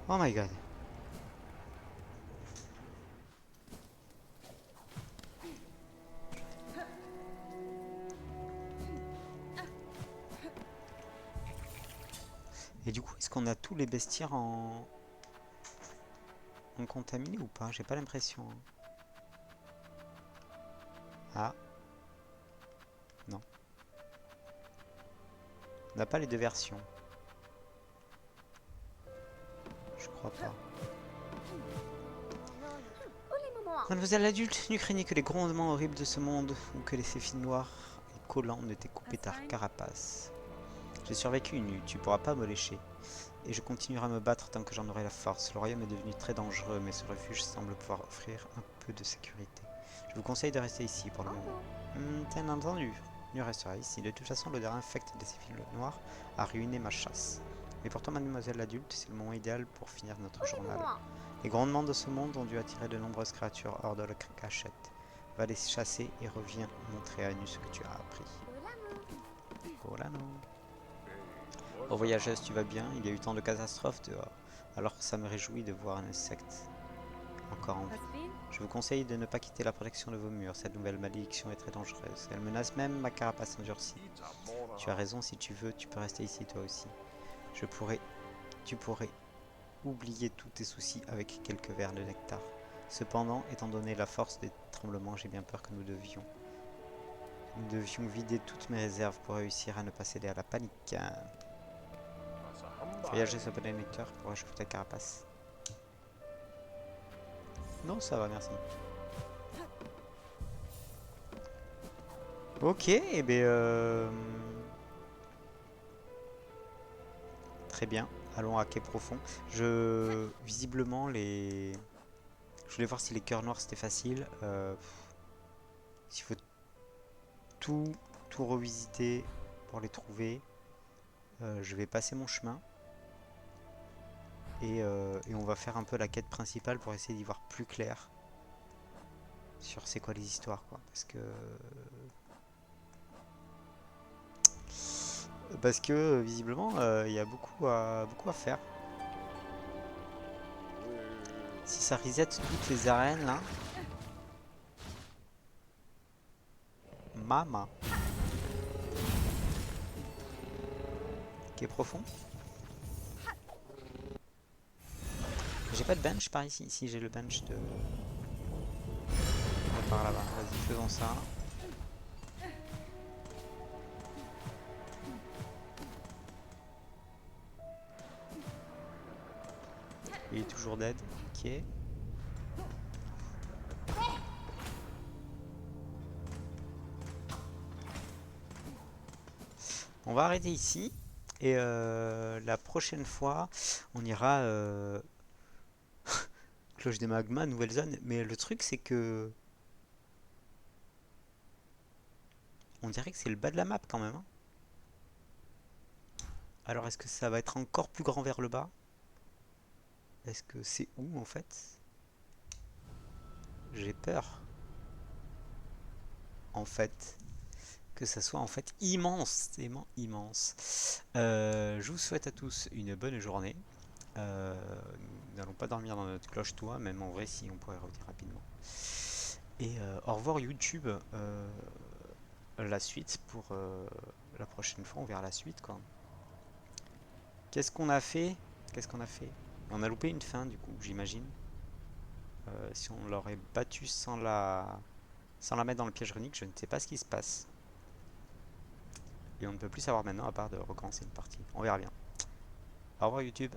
Oh my god. Et du coup, est-ce qu'on a tous les bestiaires en contaminé ou pas? J'ai pas l'impression. Ah. Non. On n'a pas les deux versions. Je crois pas. Mademoiselle l'adulte, ne craignez que les grondements horribles de ce monde ou que les fils noirs et collants ne t'aient coupé ta carapace. J'ai survécu nu, tu pourras pas me lécher. et je continuerai à me battre tant que j'en aurai la force. Le royaume est devenu très dangereux, mais ce refuge semble pouvoir offrir un peu de sécurité. Je vous conseille de rester ici pour le moment. Bien entendu, je resterai ici. De toute façon, l'odeur infecte des fils noirs a ruiné ma chasse. Mais pourtant, mademoiselle l'adulte, c'est le moment idéal pour finir notre journal. Les grondements de ce monde ont dû attirer de nombreuses créatures hors de la cachette. Va les chasser et reviens montrer à Nu ce que tu as appris. Olano. Oh voyageuse, tu vas bien? Il y a eu tant de catastrophes dehors. Alors ça me réjouit de voir un insecte encore en vie. Je vous conseille de ne pas quitter la protection de vos murs. Cette nouvelle malédiction est très dangereuse. Elle menace même ma carapace endurcie. Tu as raison, si tu veux, tu peux rester ici toi aussi. Tu pourrais oublier tous tes soucis avec quelques verres de nectar. Cependant, étant donné la force des tremblements, j'ai bien peur que nous devions vider toutes mes réserves pour réussir à ne pas céder à la panique. Voyager sur le nectar pour réchauffer ta carapace. Non, ça va, merci. Ok, et bien très bien. Allons à Quai Profond. Visiblement, je voulais voir si les cœurs noirs c'était facile. S'il faut tout revisiter pour les trouver, je vais passer mon chemin. Et on va faire un peu la quête principale pour essayer d'y voir plus clair sur c'est quoi les histoires, quoi. Parce que visiblement il y a beaucoup à faire. Si ça reset toutes les arènes là. Mama. Qui est profond. J'ai pas de bench par ici. Si j'ai le bench de. Par là-bas. Vas-y, faisons ça. Il est toujours dead. Ok. On va arrêter ici. Et la prochaine fois, on ira Cloche des Magmas, nouvelle zone. Mais le truc, c'est que on dirait que c'est le bas de la map quand même. Hein. Alors, est-ce que ça va être encore plus grand vers le bas? Est-ce que c'est où en fait? J'ai peur. En fait, que ça soit en fait immensément immense. Je vous souhaite à tous une bonne journée. Nous n'allons pas dormir dans notre cloche-toit, même en vrai si on pourrait revenir rapidement. Et au revoir YouTube. La suite pour la prochaine fois, on verra la suite quoi. Qu'est-ce qu'on a fait? On a loupé une fin du coup, j'imagine. Si on l'aurait battu sans la mettre dans le piège runique, je ne sais pas ce qui se passe. Et on ne peut plus savoir maintenant à part de recommencer une partie. On verra bien. Au revoir YouTube.